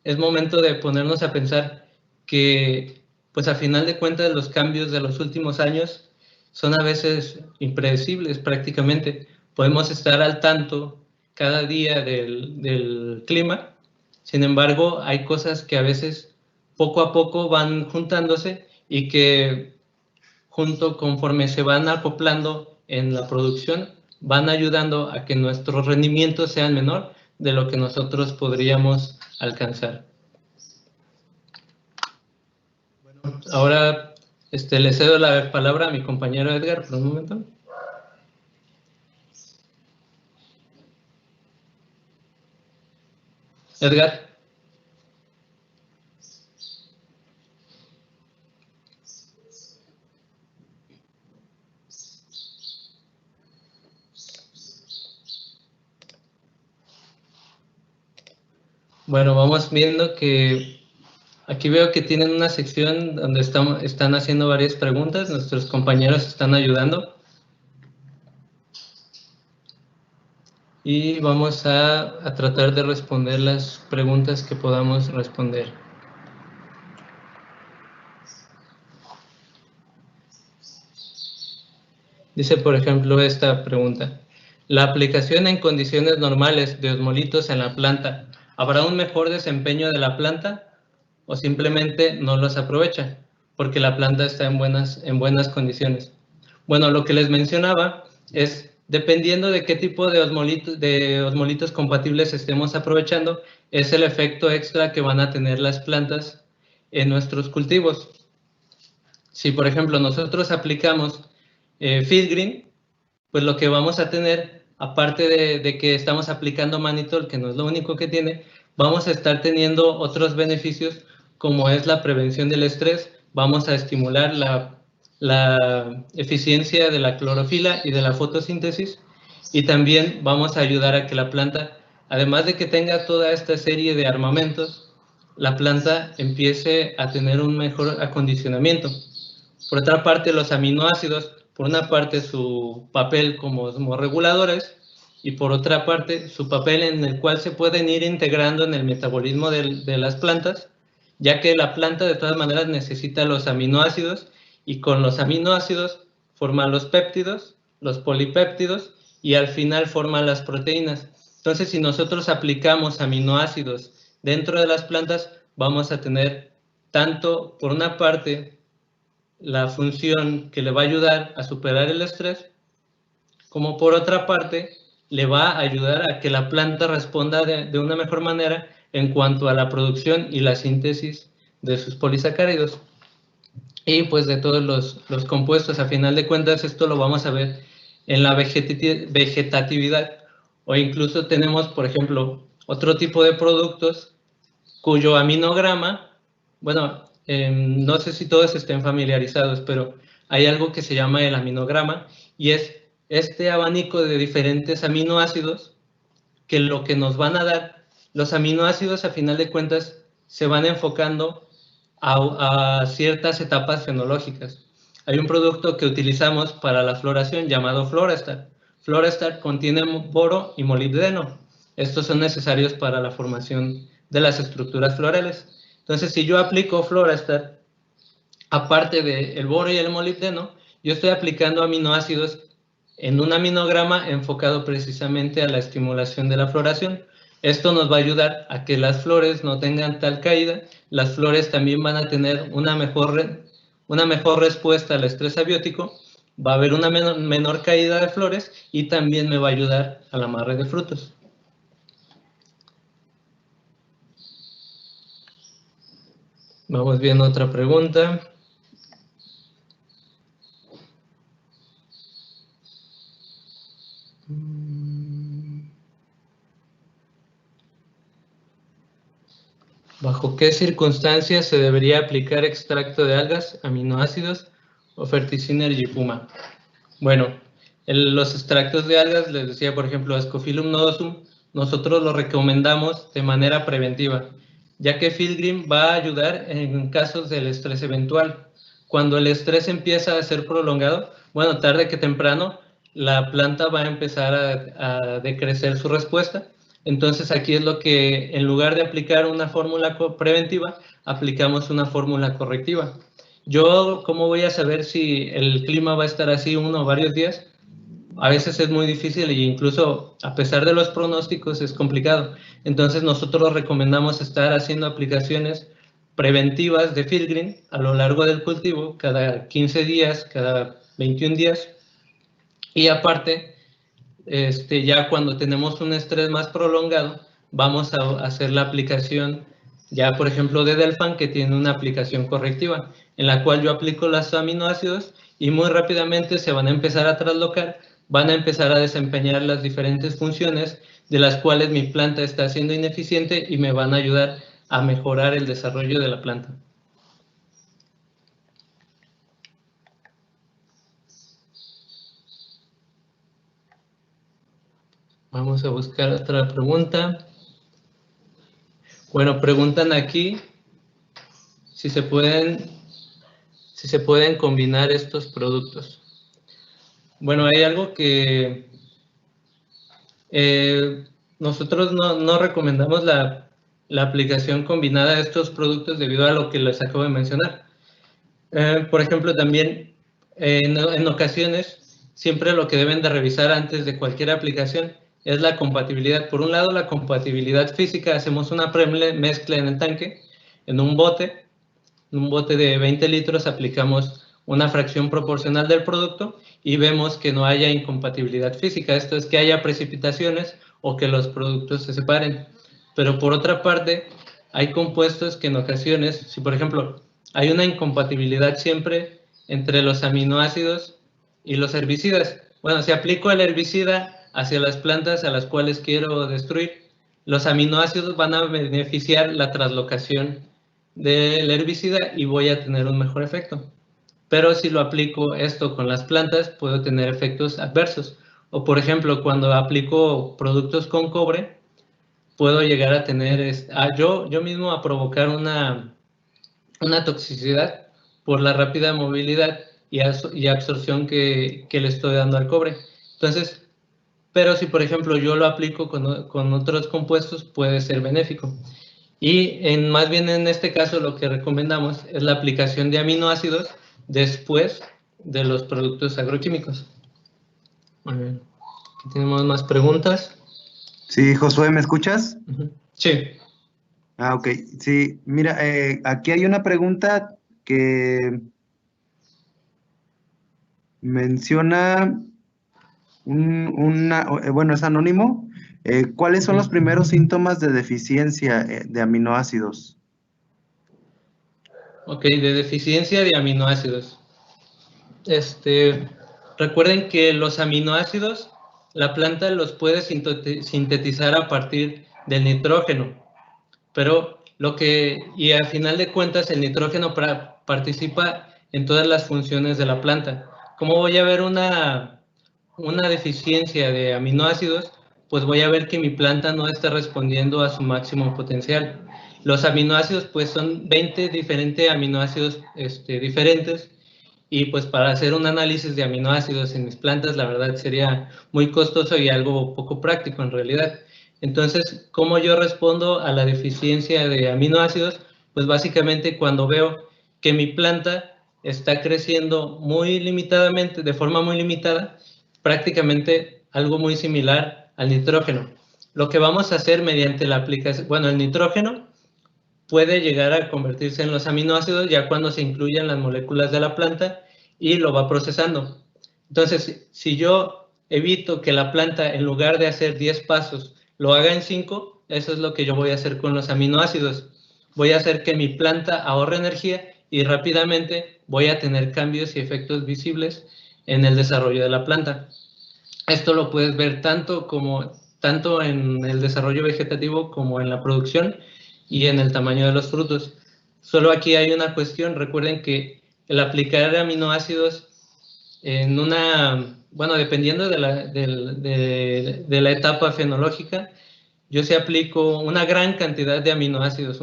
es momento de ponernos a pensar que, pues a final de cuentas, los cambios de los últimos años son a veces impredecibles prácticamente. Podemos estar al tanto cada día del clima, sin embargo, hay cosas que a veces poco a poco van juntándose y que conforme se van acoplando en la producción, van ayudando a que nuestros rendimientos sean menor de lo que nosotros podríamos alcanzar. Bueno, ahora le cedo la palabra a mi compañero Edgar por un momento. Edgar. Bueno, vamos viendo que aquí veo que tienen una sección donde están haciendo varias preguntas, nuestros compañeros están ayudando. Y vamos a tratar de responder las preguntas que podamos responder. Dice, por ejemplo, esta pregunta. ¿La aplicación en condiciones normales de osmolitos en la planta habrá un mejor desempeño de la planta o simplemente no los aprovecha porque la planta está en buenas condiciones? Bueno, lo que les mencionaba es, dependiendo de qué tipo de osmolitos compatibles estemos aprovechando, es el efecto extra que van a tener las plantas en nuestros cultivos. Si, por ejemplo, nosotros aplicamos Field-Green, pues lo que vamos a tener, aparte de que estamos aplicando manitol, que no es lo único que tiene, vamos a estar teniendo otros beneficios, como es la prevención del estrés. Vamos a estimular la eficiencia de la clorofila y de la fotosíntesis, y también vamos a ayudar a que la planta, además de que tenga toda esta serie de armamentos, la planta empiece a tener un mejor acondicionamiento. Por otra parte, los aminoácidos, por una parte su papel como osmorreguladores y por otra parte su papel en el cual se pueden ir integrando en el metabolismo de las plantas, ya que la planta de todas maneras necesita los aminoácidos, y con los aminoácidos forman los péptidos, los polipéptidos, y al final forman las proteínas. Entonces, si nosotros aplicamos aminoácidos dentro de las plantas, vamos a tener tanto, por una parte, la función que le va a ayudar a superar el estrés, como por otra parte le va a ayudar a que la planta responda de una mejor manera en cuanto a la producción y la síntesis de sus polisacáridos. Y pues de todos los compuestos, a final de cuentas, esto lo vamos a ver en la vegetatividad, o incluso tenemos, por ejemplo, otro tipo de productos cuyo aminograma, bueno, no sé si todos estén familiarizados, pero hay algo que se llama el aminograma, y es este abanico de diferentes aminoácidos que lo que nos van a dar, los aminoácidos a final de cuentas se van enfocando a ciertas etapas fenológicas. Hay un producto que utilizamos para la floración llamado Florestar. Florestar contiene boro y molibdeno. Estos son necesarios para la formación de las estructuras florales. Entonces, si yo aplico Florestar, aparte del boro y el molibdeno, yo estoy aplicando aminoácidos en un aminograma enfocado precisamente a la estimulación de la floración. Esto nos va a ayudar a que las flores no tengan tal caída. Las flores también van a tener una mejor respuesta al estrés abiótico, va a haber una menor caída de flores y también me va a ayudar al amarre de frutos. Vamos viendo otra pregunta. ¿Bajo qué circunstancias se debería aplicar extracto de algas, aminoácidos o Ferticinergy Puma? Bueno, los extractos de algas, les decía, por ejemplo, Ascophyllum nodosum, nosotros lo recomendamos de manera preventiva, ya que Filgrim va a ayudar en casos del estrés eventual. Cuando el estrés empieza a ser prolongado, bueno, tarde que temprano, la planta va a empezar a decrecer su respuesta. Entonces aquí es lo que, en lugar de aplicar una fórmula preventiva, aplicamos una fórmula correctiva. Yo, ¿cómo voy a saber si el clima va a estar así uno o varios días? A veces es muy difícil e incluso a pesar de los pronósticos es complicado. Entonces nosotros recomendamos estar haciendo aplicaciones preventivas de Filgrim a lo largo del cultivo, cada 15 días, cada 21 días. Y aparte, ya cuando tenemos un estrés más prolongado, vamos a hacer la aplicación, ya por ejemplo de Delfan, que tiene una aplicación correctiva, en la cual yo aplico los aminoácidos y muy rápidamente se van a empezar a traslocar, van a empezar a desempeñar las diferentes funciones de las cuales mi planta está siendo ineficiente y me van a ayudar a mejorar el desarrollo de la planta. Vamos a buscar otra pregunta. Bueno, preguntan aquí si se pueden combinar estos productos. Bueno, hay algo que nosotros no recomendamos la aplicación combinada de estos productos debido a lo que les acabo de mencionar. Por ejemplo, también en ocasiones, siempre lo que deben de revisar antes de cualquier aplicación es la compatibilidad. Por un lado, la compatibilidad física. Hacemos una premezcla en el tanque, en un bote de 20 litros, aplicamos una fracción proporcional del producto y vemos que no haya incompatibilidad física. Esto es que haya precipitaciones o que los productos se separen. Pero por otra parte, hay compuestos que en ocasiones, si por ejemplo hay una incompatibilidad siempre entre los aminoácidos y los herbicidas. Bueno, si aplico el herbicida hacia las plantas a las cuales quiero destruir, los aminoácidos van a beneficiar la traslocación del herbicida y voy a tener un mejor efecto. Pero si lo aplico esto con las plantas, puedo tener efectos adversos. O por ejemplo, cuando aplico productos con cobre, puedo llegar a tener, yo mismo a provocar una toxicidad por la rápida movilidad y absorción que le estoy dando al cobre. Entonces, pero si por ejemplo yo lo aplico con otros compuestos, puede ser benéfico. Y más bien en este caso lo que recomendamos es la aplicación de aminoácidos después de los productos agroquímicos. A ver, aquí tenemos más preguntas.
Sí, Josué, ¿me escuchas?
Sí.
Ah, ok. Sí, mira, aquí hay una pregunta que menciona Bueno, es anónimo. ¿Cuáles son los primeros síntomas de deficiencia de aminoácidos?
Ok, de deficiencia de aminoácidos. Recuerden que los aminoácidos, la planta los puede sintetizar a partir del nitrógeno, pero y al final de cuentas el nitrógeno participa en todas las funciones de la planta. ¿Cómo voy a ver una deficiencia de aminoácidos? Pues voy a ver que mi planta no está respondiendo a su máximo potencial. Los aminoácidos pues son 20 diferentes aminoácidos diferentes, y pues para hacer un análisis de aminoácidos en mis plantas, la verdad sería muy costoso y algo poco práctico en realidad. Entonces, ¿cómo yo respondo a la deficiencia de aminoácidos? Pues básicamente cuando veo que mi planta está creciendo muy limitadamente, de forma muy limitada, prácticamente algo muy similar al nitrógeno. Lo que vamos a hacer mediante la aplicación, bueno, el nitrógeno puede llegar a convertirse en los aminoácidos ya cuando se incluyen las moléculas de la planta y lo va procesando. Entonces, si yo evito que la planta, en lugar de hacer 10 pasos, lo haga en 5, eso es lo que yo voy a hacer con los aminoácidos. Voy a hacer que mi planta ahorre energía y rápidamente voy a tener cambios y efectos visibles en el desarrollo de la planta. Esto lo puedes ver tanto en el desarrollo vegetativo como en la producción y en el tamaño de los frutos. Solo aquí hay una cuestión. Recuerden que el aplicar aminoácidos en bueno, dependiendo de la etapa fenológica, yo sí aplico una gran cantidad de aminoácidos,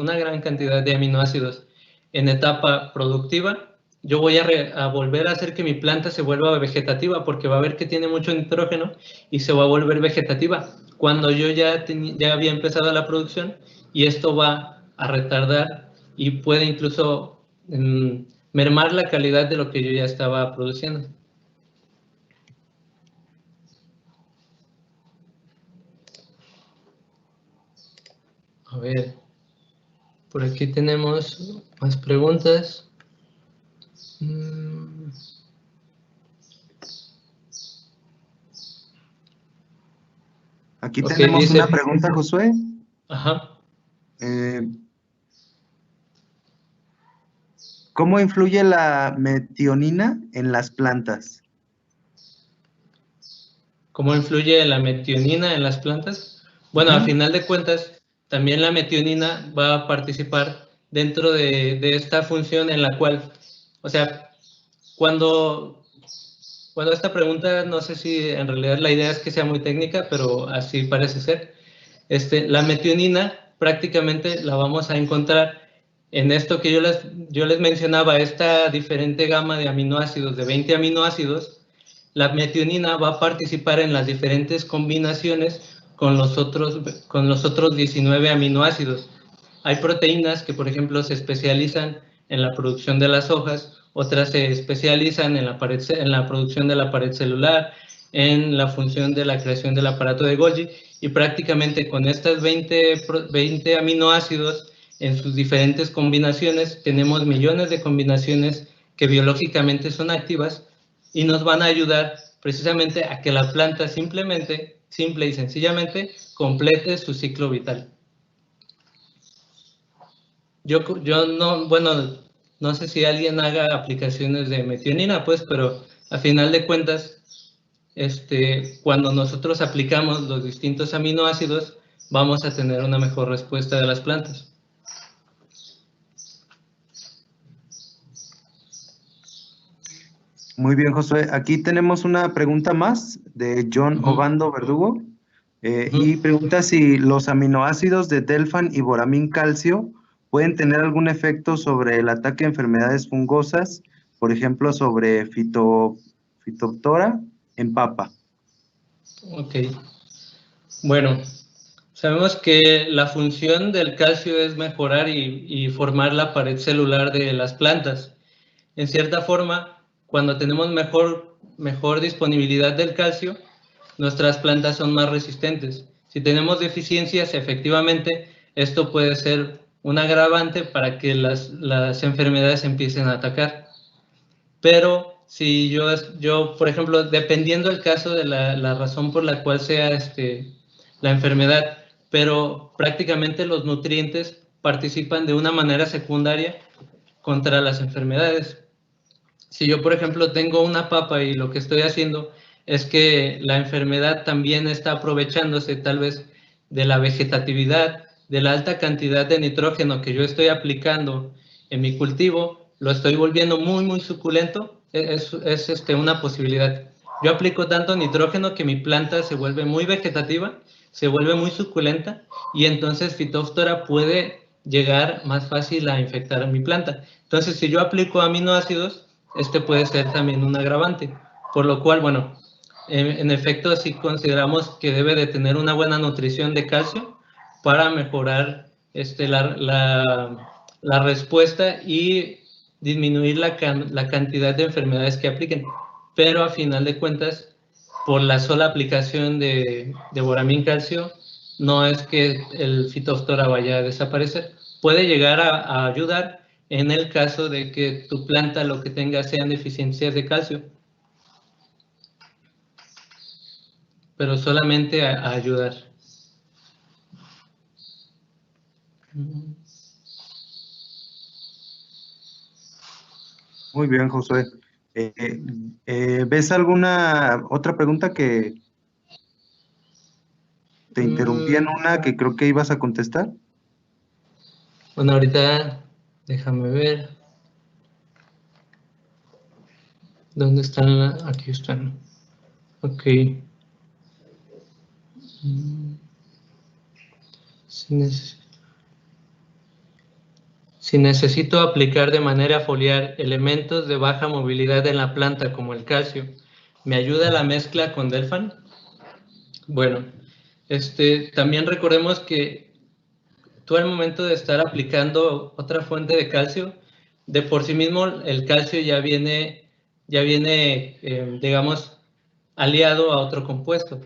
en etapa productiva. Yo voy a volver a hacer que mi planta se vuelva vegetativa porque va a ver que tiene mucho nitrógeno y se va a volver vegetativa cuando yo ya había empezado la producción, y esto va a retardar y puede incluso mermar la calidad de lo que yo ya estaba produciendo. A ver, por aquí tenemos más preguntas.
Aquí tenemos una pregunta, Josué.
Ajá.
¿Cómo influye la metionina en las plantas?
¿Cómo influye la metionina en las plantas? Bueno, a final de cuentas, también la metionina va a participar dentro de esta función en la cual, o sea, cuando esta pregunta, no sé si en realidad la idea es que sea muy técnica, pero así parece ser. La metionina prácticamente la vamos a encontrar en esto que yo les mencionaba, esta diferente gama de aminoácidos, de 20 aminoácidos. La metionina va a participar en las diferentes combinaciones con los otros 19 aminoácidos. Hay proteínas que, por ejemplo, se especializan en la producción de las hojas, otras se especializan en la producción de la pared celular, en la función de la creación del aparato de Golgi, y prácticamente con estas 20 aminoácidos en sus diferentes combinaciones, tenemos millones de combinaciones que biológicamente son activas y nos van a ayudar precisamente a que la planta simple y sencillamente complete su ciclo vital. Yo no, bueno, no sé si alguien haga aplicaciones de metionina, pues, pero a final de cuentas, cuando nosotros aplicamos los distintos aminoácidos, vamos a tener una mejor respuesta de las plantas.
Muy bien, Josué. Aquí tenemos una pregunta más de John Obando Verdugo. Y pregunta si los aminoácidos de Delfan y Boramin calcio pueden tener algún efecto sobre el ataque a enfermedades fungosas, por ejemplo, sobre Phytophthora en papa.
Ok. Bueno, sabemos que la función del calcio es mejorar y formar la pared celular de las plantas. En cierta forma, cuando tenemos mejor disponibilidad del calcio, nuestras plantas son más resistentes. Si tenemos deficiencias, efectivamente, esto puede ser un agravante para que las enfermedades empiecen a atacar. Pero si yo, por ejemplo, dependiendo del caso de la razón por la cual sea la enfermedad, pero prácticamente los nutrientes participan de una manera secundaria contra las enfermedades. Si yo, por ejemplo, tengo una papa y lo que estoy haciendo es que la enfermedad también está aprovechándose tal vez de la vegetatividad, de la alta cantidad de nitrógeno que yo estoy aplicando en mi cultivo, lo estoy volviendo muy, muy suculento, es una posibilidad. Yo aplico tanto nitrógeno que mi planta se vuelve muy vegetativa, se vuelve muy suculenta y entonces Phytophthora puede llegar más fácil a infectar a mi planta. Entonces, si yo aplico aminoácidos, puede ser también un agravante, por lo cual, bueno, en efecto, sí consideramos que debe de tener una buena nutrición de calcio para mejorar la respuesta y disminuir la cantidad de enfermedades que apliquen. Pero a final de cuentas, por la sola aplicación de Boramin calcio, no es que el Phytophthora vaya a desaparecer. Puede llegar a ayudar en el caso de que tu planta lo que tenga sean deficiencias de calcio, pero solamente a ayudar.
Muy bien, Josué. ¿Ves alguna otra pregunta que te interrumpí en una que creo que ibas a contestar?
Bueno, ahorita déjame ver. ¿Dónde están? Aquí están. Ok. Si necesito aplicar de manera foliar elementos de baja movilidad en la planta como el calcio, ¿me ayuda la mezcla con Delfan? Bueno, también recordemos que tú al momento de estar aplicando otra fuente de calcio, de por sí mismo el calcio ya viene digamos, aliado a otro compuesto.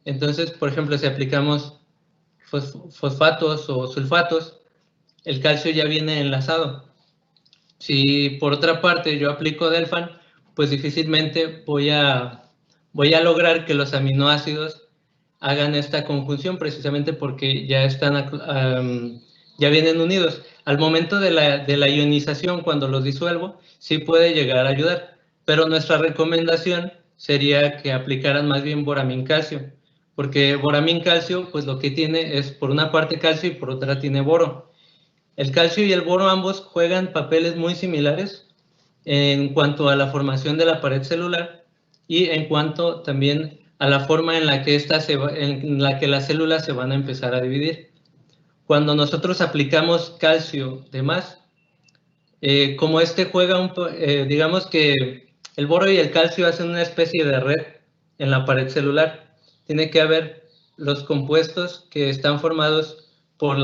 Entonces, por ejemplo, si aplicamos fosfatos o sulfatos, el calcio ya viene enlazado. Si por otra parte yo aplico Delfan, pues difícilmente voy a lograr que los aminoácidos hagan esta conjunción, precisamente porque ya ya vienen unidos. Al momento de la ionización, cuando los disuelvo, sí puede llegar a ayudar, pero nuestra recomendación sería que aplicaran más bien Boramin calcio, porque Boramin calcio, pues lo que tiene es por una parte calcio y por otra tiene boro. El calcio y el boro ambos juegan papeles muy similares en cuanto a la formación de la pared celular y en cuanto también a la forma en la que las células se van a empezar a dividir. Cuando nosotros aplicamos calcio de más, como juega digamos que el boro y el calcio hacen una especie de red en la pared celular. Tiene que haber los compuestos que están formados por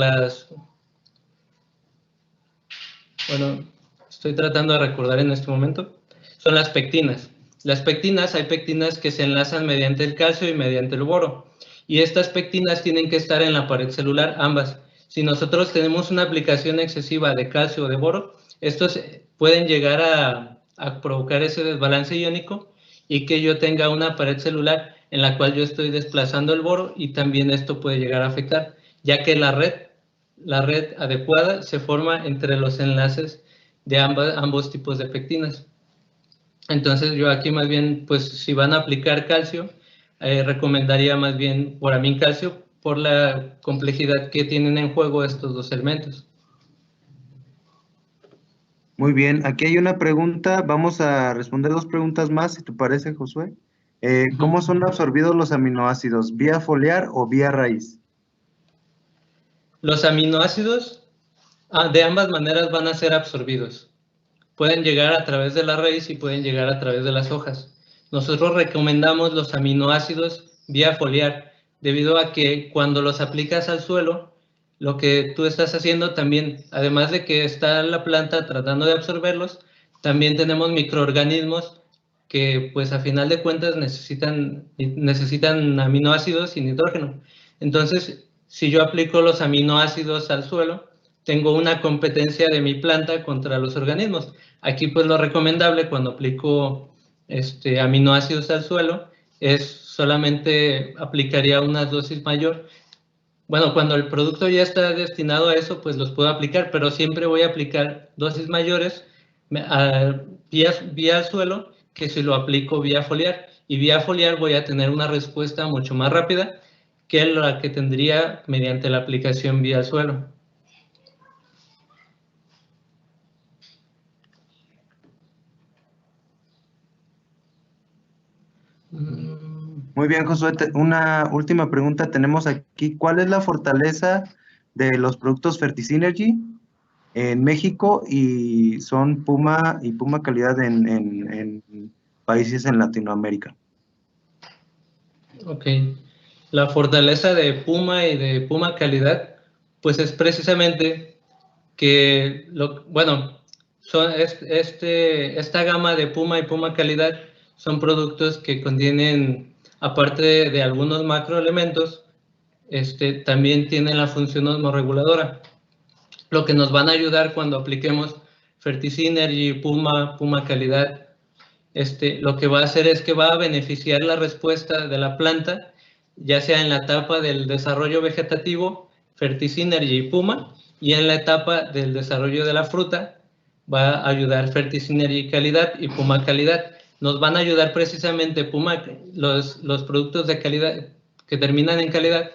bueno, estoy tratando de recordar en este momento, son las pectinas. Hay pectinas que se enlazan mediante el calcio y mediante el boro. Y estas pectinas tienen que estar en la pared celular, ambas. Si nosotros tenemos una aplicación excesiva de calcio o de boro, estos pueden llegar a provocar ese desbalance iónico y que yo tenga una pared celular en la cual yo estoy desplazando el boro y también esto puede llegar a afectar, ya que la red adecuada se forma entre los enlaces de ambos tipos de pectinas. Entonces yo aquí más bien, pues si van a aplicar calcio, recomendaría más bien Boramin calcio por la complejidad que tienen en juego estos dos elementos.
Muy bien, aquí hay una pregunta, vamos a responder dos preguntas más, si te parece, Josué. ¿Cómo son absorbidos los aminoácidos? ¿Vía foliar o vía raíz?
Los aminoácidos de ambas maneras van a ser absorbidos. Pueden llegar a través de la raíz y pueden llegar a través de las hojas. Nosotros recomendamos los aminoácidos vía foliar, debido a que cuando los aplicas al suelo, lo que tú estás haciendo también, además de que está la planta tratando de absorberlos, también tenemos microorganismos que pues a final de cuentas necesitan aminoácidos y nitrógeno. Entonces, si yo aplico los aminoácidos al suelo, tengo una competencia de mi planta contra los organismos. Aquí pues lo recomendable cuando aplico aminoácidos al suelo es solamente aplicaría una dosis mayor. Bueno, cuando el producto ya está destinado a eso, pues los puedo aplicar, pero siempre voy a aplicar dosis mayores vía al suelo que si lo aplico vía foliar. Y vía foliar voy a tener una respuesta mucho más rápida que la que tendría mediante la aplicación vía al suelo.
Muy bien, Josué. Una última pregunta tenemos aquí. ¿Cuál es la fortaleza de los productos Fertisynergy en México y son Puma y Puma Calidad en países en Latinoamérica?
Ok. La fortaleza de Puma y de Puma Calidad, pues es precisamente que, esta gama de Puma y Puma Calidad son productos que contienen, aparte de algunos macroelementos, también tienen la función osmorreguladora, lo que nos van a ayudar cuando apliquemos Fertisynergy, Puma Calidad. Lo que va a hacer es que va a beneficiar la respuesta de la planta, ya sea en la etapa del desarrollo vegetativo, Fertisynergy y Puma, y en la etapa del desarrollo de la fruta, va a ayudar Fertisynergy Calidad y Puma Calidad. Nos van a ayudar precisamente los productos de calidad que terminan en calidad,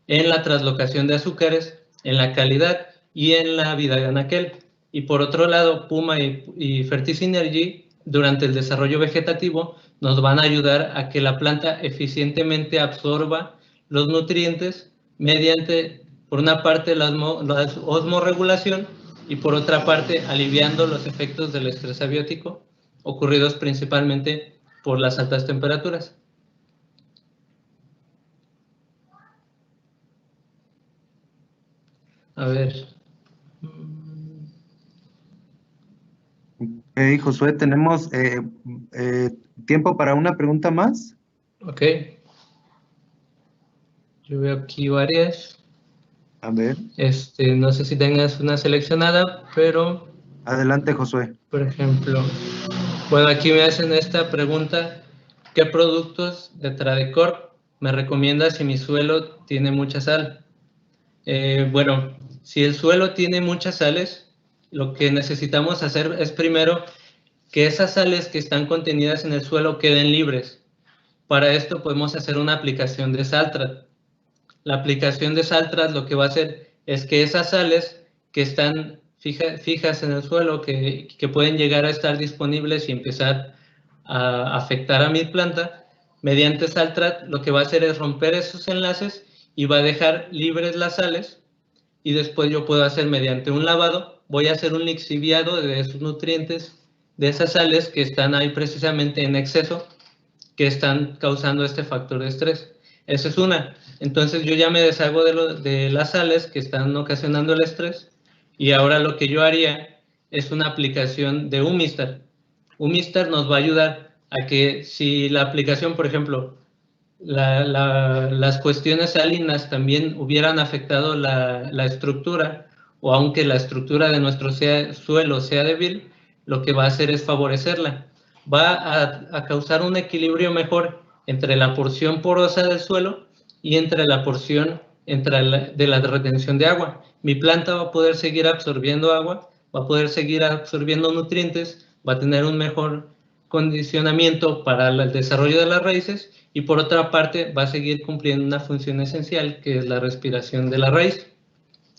en la translocación de azúcares, en la calidad y en la vida de anaquel. Y por otro lado, Puma y Fertisynergy durante el desarrollo vegetativo nos van a ayudar a que la planta eficientemente absorba los nutrientes mediante, por una parte, la osmorregulación y por otra parte, aliviando los efectos del estrés abiótico ocurridos principalmente por las altas temperaturas. A ver.
Ok, Josué, tenemos tiempo para una pregunta más.
Ok. Yo veo aquí varias.
A ver.
No sé si tengas una seleccionada, pero...
Adelante, Josué.
Por ejemplo, bueno, aquí me hacen esta pregunta. ¿Qué productos de Tradecorp me recomiendas si mi suelo tiene mucha sal? Bueno, si el suelo tiene muchas sales, lo que necesitamos hacer es primero que esas sales que están contenidas en el suelo queden libres. Para esto podemos hacer una aplicación de Saltrat. La aplicación de Saltrat lo que va a hacer es que esas sales que están fijas en el suelo, que pueden llegar a estar disponibles y empezar a afectar a mi planta, mediante Saltrat lo que va a hacer es romper esos enlaces y va a dejar libres las sales, y después yo puedo hacer mediante un lavado, voy a hacer un lixiviado de esos nutrientes, de esas sales que están ahí precisamente en exceso, que están causando este factor de estrés. Esa es una. Entonces yo ya me deshago de las sales que están ocasionando el estrés, y ahora lo que yo haría es una aplicación de Humistar. Humistar nos va a ayudar a que si la aplicación, por ejemplo, las cuestiones salinas también hubieran afectado la estructura, o aunque la estructura de nuestro suelo sea débil, lo que va a hacer es favorecerla. Va a causar un equilibrio mejor entre la porción porosa del suelo y entre la porción de la retención de agua. Mi planta va a poder seguir absorbiendo agua, va a poder seguir absorbiendo nutrientes, va a tener un mejor condicionamiento para el desarrollo de las raíces, y por otra parte va a seguir cumpliendo una función esencial que es la respiración de la raíz.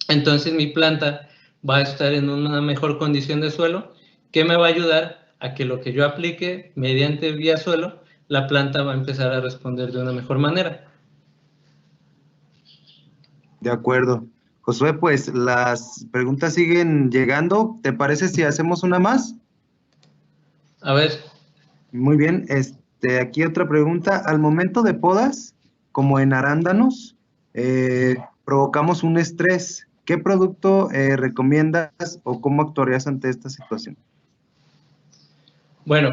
Entonces mi planta va a estar en una mejor condición de suelo, que me va a ayudar a que lo que yo aplique mediante vía suelo, la planta va a empezar a responder de una mejor manera.
De acuerdo. Josué, pues las preguntas siguen llegando. ¿Te parece si hacemos una más?
A ver.
Muy bien. Aquí otra pregunta. Al momento de podas, como en arándanos, provocamos un estrés. ¿Qué producto recomiendas o cómo actuarías ante esta situación?
Bueno,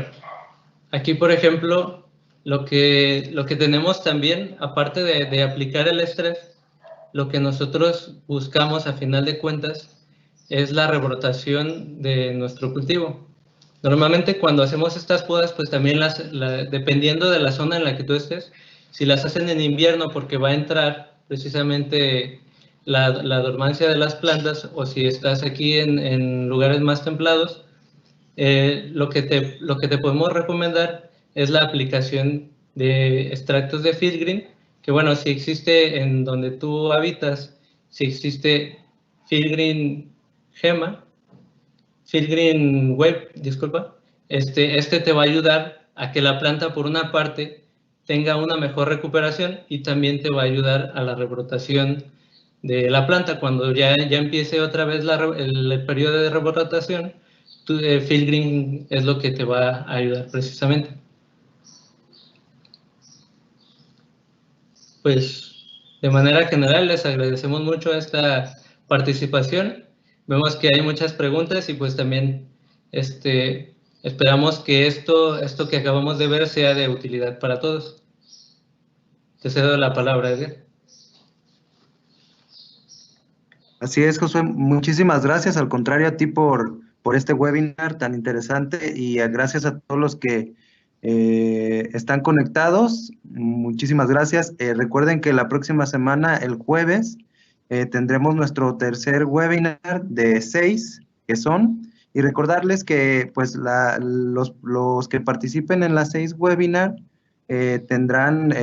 aquí por ejemplo, lo que tenemos también, aparte de aplicar el estrés, lo que nosotros buscamos a final de cuentas es la rebrotación de nuestro cultivo. Normalmente cuando hacemos estas podas, pues también dependiendo de la zona en la que tú estés, si las hacen en invierno porque va a entrar precisamente la dormancia de las plantas, o si estás aquí en lugares más templados, lo que te podemos recomendar es la aplicación de extractos de field green, que bueno, si existe en donde tú habitas, si existe field green gema, field green web, disculpa, este te va a ayudar a que la planta, por una parte, tenga una mejor recuperación, y también te va a ayudar a la rebrotación de la planta. Cuando ya empiece otra vez el periodo de rebrotación, field green es lo que te va a ayudar precisamente. Pues de manera general les agradecemos mucho esta participación. Vemos que hay muchas preguntas y pues también esperamos que esto que acabamos de ver sea de utilidad para todos. Te cedo la palabra, Edgar.
Así es, Josué. Muchísimas gracias, al contrario a ti por este webinar tan interesante, y gracias a todos los que están conectados. Muchísimas gracias. Recuerden que la próxima semana, el jueves, tendremos nuestro tercer webinar de 6, que son, y recordarles que pues los que participen en las 6 webinar tendrán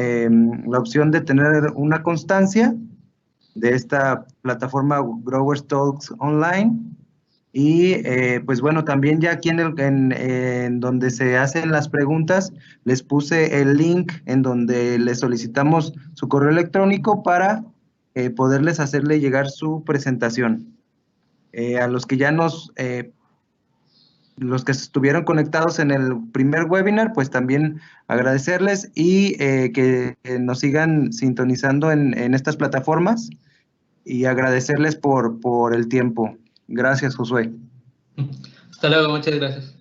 la opción de tener una constancia de esta plataforma Growers Talks Online. Y pues bueno, también ya aquí en donde se hacen las preguntas, les puse el link en donde les solicitamos su correo electrónico para poderles hacerle llegar su presentación. A los que ya los que estuvieron conectados en el primer webinar, pues también agradecerles, y que nos sigan sintonizando en estas plataformas, y agradecerles por el tiempo. Gracias, Josué.
Hasta luego, muchas gracias.